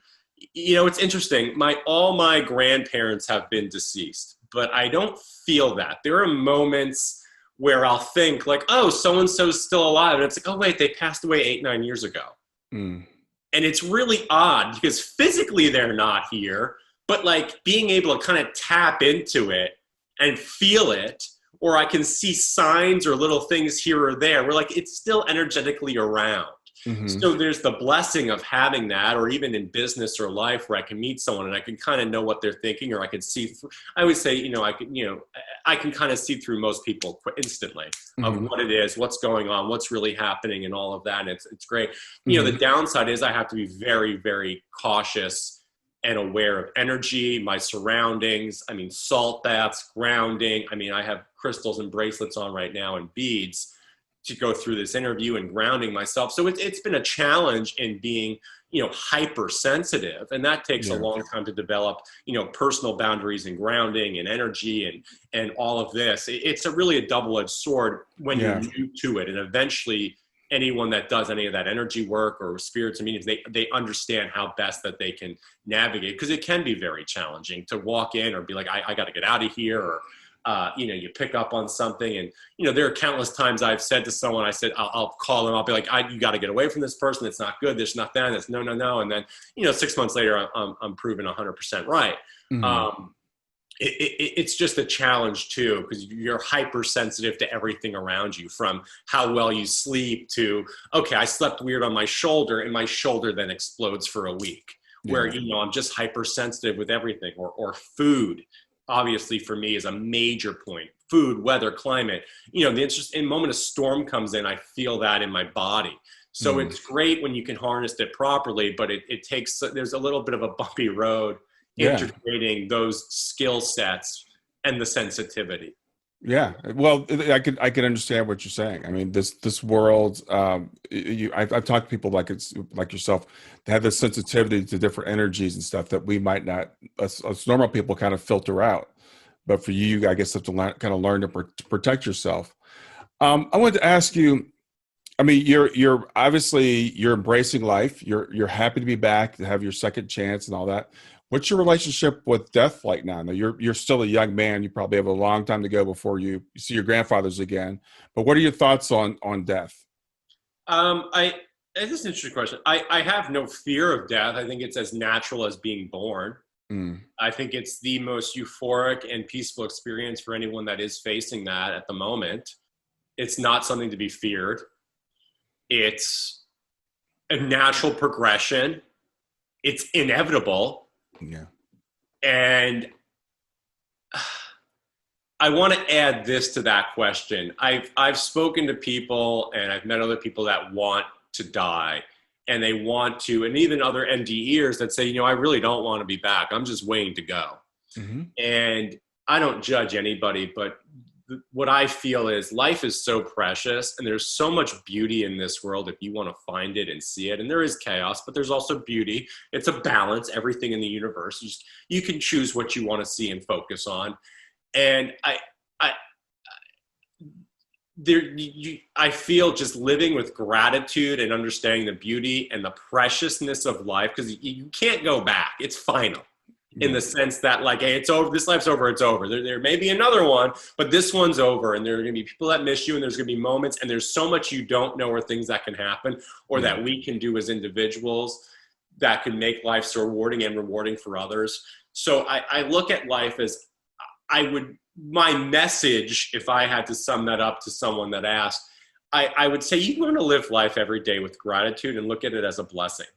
[SPEAKER 2] it's interesting. All my grandparents have been deceased, but I don't feel that. There are moments where I'll think like, oh, so-and-so's still alive. And it's like, oh, wait, they passed away 8-9 years ago. And it's really odd because physically they're not here, but like being able to kind of tap into it and feel it, or I can see signs or little things here or there where like it's still energetically around. So there's the blessing of having that, or even in business or life where I can meet someone and I can kind of know what they're thinking, or I can see through. I always say, I can kind of see through most people instantly of what it is, what's going on, what's really happening and all of that. And it's great. The downside is I have to be very, very cautious and aware of energy, my surroundings. I mean, salt baths, grounding. I mean, I have crystals and bracelets on right now and beads to go through this interview and grounding myself. So it's been a challenge in being, hypersensitive. And that takes a long time to develop, personal boundaries and grounding and energy and all of this. It's really a double-edged sword when you're new to it. And eventually anyone that does any of that energy work or spirits and mediums, they understand how best that they can navigate, because it can be very challenging to walk in or be like, I got to get out of here, or you pick up on something. And, there are countless times I've said to someone, I'll call them, I'll be like, you got to get away from this person. It's not good. There's not that. It's no. And then, 6 months later, I'm proven 100% right. It's just a challenge too, because you're hypersensitive to everything around you, from how well you sleep to, okay, I slept weird on my shoulder and my shoulder then explodes for a week, where, I'm just hypersensitive with everything, or food. Obviously for me is a major point. Food, weather, climate, the moment a storm comes in, I feel that in my body. So it's great when you can harness it properly, but it takes, there's a little bit of a bumpy road integrating those skill sets and the sensitivity.
[SPEAKER 1] Yeah. Well, I could understand what you're saying. I mean, this world, I've talked to people like yourself that have this sensitivity to different energies and stuff that we might not, us normal people kind of filter out. But for you, I guess, have to learn to protect yourself. I wanted to ask you, I mean, you're obviously you're embracing life. You're happy to be back, to have your second chance and all that. What's your relationship with death like now? Now you're still a young man. You probably have a long time to go before you see your grandfathers again. But what are your thoughts on death?
[SPEAKER 2] This is an interesting question. I have no fear of death. I think it's as natural as being born.
[SPEAKER 1] Mm.
[SPEAKER 2] I think it's the most euphoric and peaceful experience for anyone that is facing that at the moment. It's not something to be feared. It's a natural progression. It's inevitable.
[SPEAKER 1] Yeah.
[SPEAKER 2] And I want to add this to that question. I've spoken to people and I've met other people that want to die and they want to, and even other NDEers that say, I really don't want to be back. I'm just waiting to go.
[SPEAKER 1] Mm-hmm.
[SPEAKER 2] And I don't judge anybody, but what I feel is life is so precious and there's so much beauty in this world if you want to find it and see it. And there is chaos, but there's also beauty. It's a balance, everything in the universe. You can choose what you want to see and focus on. And I feel just living with gratitude and understanding the beauty and the preciousness of life, because you can't go back. It's final. In the sense that, like, hey, it's over. This life's over. It's over. There may be another one, but this one's over. And there are going to be people that miss you, and there's going to be moments, and there's so much you don't know, or things that can happen, or that we can do as individuals that can make life so rewarding for others. So I look at life as my message, if I had to sum that up to someone that asked, I would say you want to live life every day with gratitude and look at it as a blessing.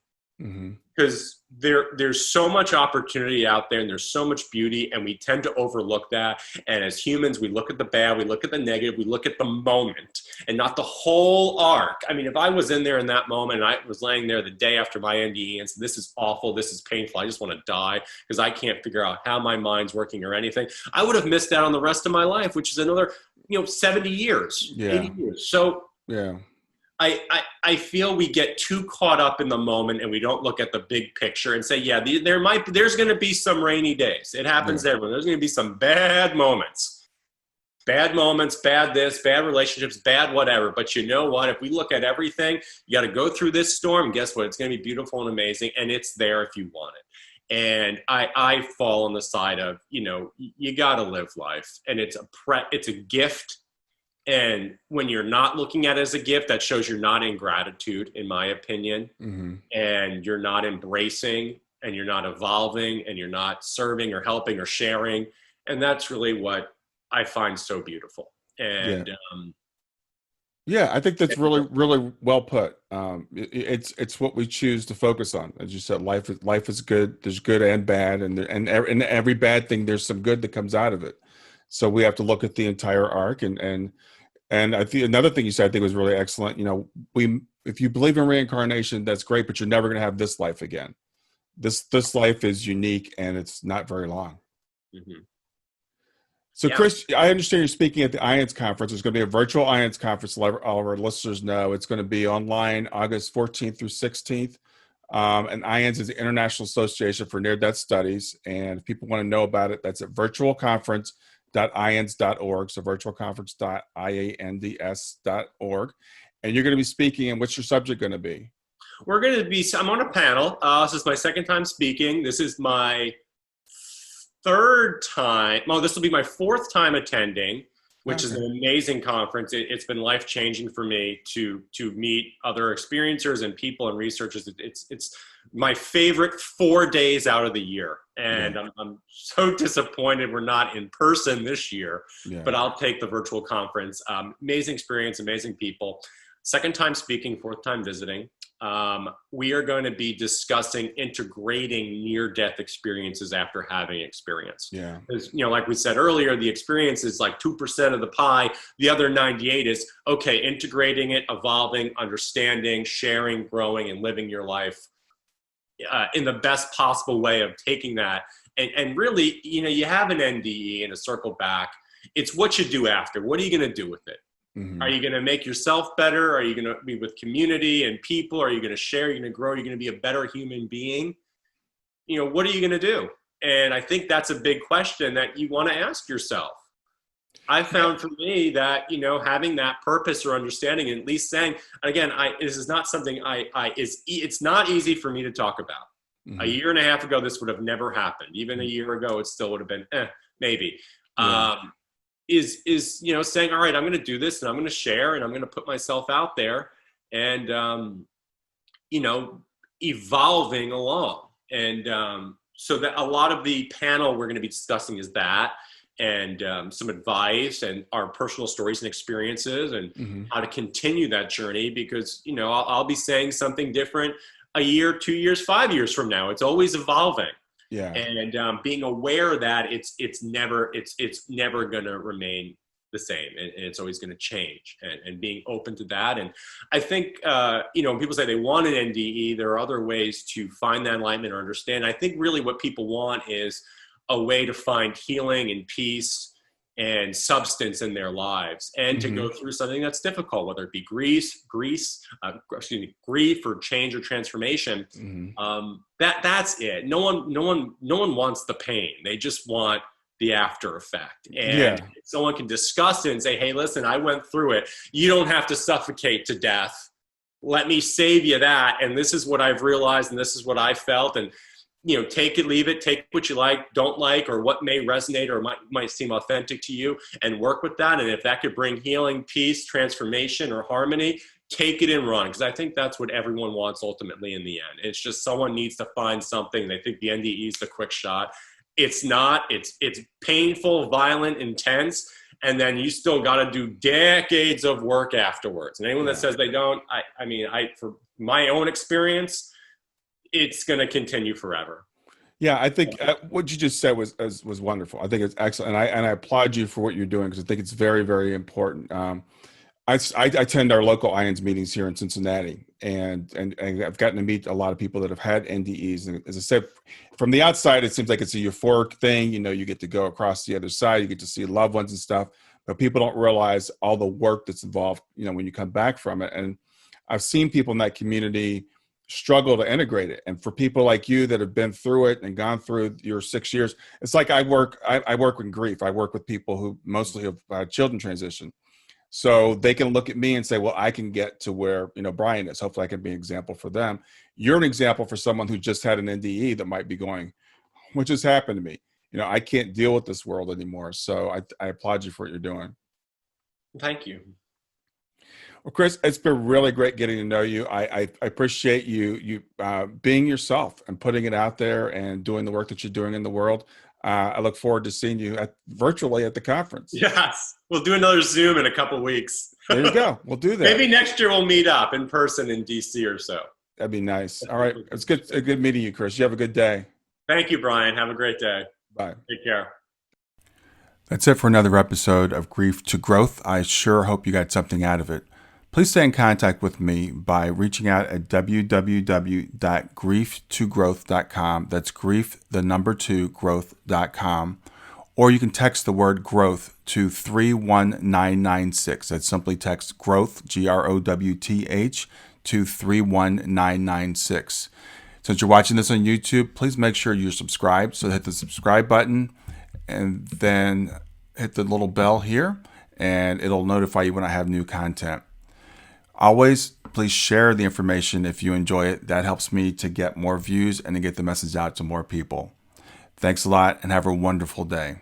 [SPEAKER 2] Because there's so much opportunity out there and there's so much beauty, and we tend to overlook that. And as humans, we look at the bad, we look at the negative, we look at the moment and not the whole arc. I mean, if I was in there in that moment and I was laying there the day after my NDE and said, this is awful, this is painful, I just want to die because I can't figure out how my mind's working or anything, I would have missed out on the rest of my life, which is another 70 years, 80 years. So
[SPEAKER 1] yeah.
[SPEAKER 2] I feel we get too caught up in the moment and we don't look at the big picture and say, yeah, there's going to be some rainy days. It happens to everyone. There's going to be some bad moments, bad this, bad relationships, bad whatever. But you know what? If we look at everything, you got to go through this storm. Guess what? It's going to be beautiful and amazing. And it's there if you want it. And I fall on the side of, you got to live life, and it's a gift. And when you're not looking at it as a gift, that shows you're not in gratitude, in my opinion, and you're not embracing, and you're not evolving, and you're not serving or helping or sharing. And that's really what I find so beautiful. And
[SPEAKER 1] I think that's really, really well put. It's what we choose to focus on. As you said, life is good. There's good and bad, and every bad thing, there's some good that comes out of it. So we have to look at the entire arc. And I think another thing you said, I think was really excellent. If you believe in reincarnation, that's great, but you're never going to have this life again. This life is unique, and it's not very long. So, Chris, I understand you're speaking at the IANS conference. There's going to be a virtual IANS conference. All of our listeners know it's going to be online August 14th through 16th. And IANS is the International Association for Near-Death Studies. And if people want to know about it, that's at virtualconference.ians.org. So virtualconference.iands.org. And you're going to be speaking, and what's your subject going to be?
[SPEAKER 2] I'm on a panel. This is my second time speaking. This is my third time. Well, this will be my fourth time attending, which is an amazing conference. It's been life-changing for me to meet other experiencers and people and researchers. It's my favorite 4 days out of the year. And I'm so disappointed we're not in person this year, but I'll take the virtual conference. Amazing experience, amazing people. Second time speaking, fourth time visiting. We are going to be discussing integrating near-death experiences after having experience. Because, like we said earlier, the experience is like 2% of the pie. The other 98 is, integrating it, evolving, understanding, sharing, growing, and living your life in the best possible way of taking that. And really, you have an NDE and a circle back. It's what you do after. What are you going to do with it? Are you going to make yourself better? Are you going to be with community and people? Are you going to share? Are you going to grow? Are you going to be a better human being? What are you going to do? And I think that's a big question that you want to ask yourself. I found for me that, having that purpose or understanding, and at least saying, and again, this is not something it's not easy for me to talk about.
[SPEAKER 1] Mm-hmm.
[SPEAKER 2] A year and a half ago, this would have never happened. Even a year ago, it still would have been, maybe.
[SPEAKER 1] Yeah.
[SPEAKER 2] Is saying, all right, I'm going to do this and I'm going to share and I'm going to put myself out there and, evolving along. And so that a lot of the panel we're going to be discussing is that, and some advice and our personal stories and experiences and how to continue that journey, because, I'll be saying something different a year, 2 years, 5 years from now. It's always evolving.
[SPEAKER 1] Yeah.
[SPEAKER 2] And being aware that it's never going to remain the same, and it's always going to change, and being open to that. And I think, when people say they want an NDE, there are other ways to find that enlightenment or understand. I think really what people want is a way to find healing and peace and substance in their lives, and to go through something that's difficult, whether it be grief or change or transformation. That's it. No one wants the pain. They just want the after effect. And if someone can discuss it and say, hey, listen, I went through it. You don't have to suffocate to death. Let me save you that. And this is what I've realized, and this is what I felt. And take it, leave it, take what you like, don't like, or what may resonate or might seem authentic to you, and work with that. And if that could bring healing, peace, transformation, or harmony, take it and run. Because I think that's what everyone wants ultimately in the end. It's just someone needs to find something. They think the NDE is the quick shot. It's not. It's painful, violent, intense. And then you still got to do decades of work afterwards. And anyone that says they don't, for my own experience, it's going to continue forever.
[SPEAKER 1] Yeah, I think what you just said was wonderful. I think it's excellent, and I applaud you for what you're doing, because I think it's very, very important. I attend our local IANS meetings here in Cincinnati, and I've gotten to meet a lot of people that have had NDEs. And as I said, from the outside, it seems like it's a euphoric thing. You get to go across the other side, you get to see loved ones and stuff, but people don't realize all the work that's involved, when you come back from it. And I've seen people in that community struggle to integrate it. And for people like you that have been through it and gone through your 6 years, it's like I work with grief. I work with people who mostly have children transition. So they can look at me and say, well, I can get to where, Brian is. Hopefully I can be an example for them. You're an example for someone who just had an NDE that might be going, what just happened to me? I can't deal with this world anymore. So I applaud you for what you're doing.
[SPEAKER 2] Thank you.
[SPEAKER 1] Well, Chris, it's been really great getting to know you. I appreciate you being yourself and putting it out there and doing the work that you're doing in the world. I look forward to seeing you virtually at the conference.
[SPEAKER 2] Yes. We'll do another Zoom in a couple of weeks.
[SPEAKER 1] There you go. We'll do that.
[SPEAKER 2] Maybe next year we'll meet up in person in DC or so.
[SPEAKER 1] That'd be nice. All right. It's good meeting you, Chris. You have a good day.
[SPEAKER 2] Thank you, Brian. Have a great day.
[SPEAKER 1] Bye.
[SPEAKER 2] Take care.
[SPEAKER 1] That's it for another episode of Grief to Growth. I sure hope you got something out of it. Please stay in contact with me by reaching out at www.grieftogrowth.com. That's growth2growth.com. Or you can text the word growth to 31996. That's simply text growth, GROWTH, to 31996. Since you're watching this on YouTube, please make sure you're subscribed. So hit the subscribe button and then hit the little bell here, and it'll notify you when I have new content. Always, please share the information if you enjoy it. That helps me to get more views and to get the message out to more people. Thanks a lot, and have a wonderful day.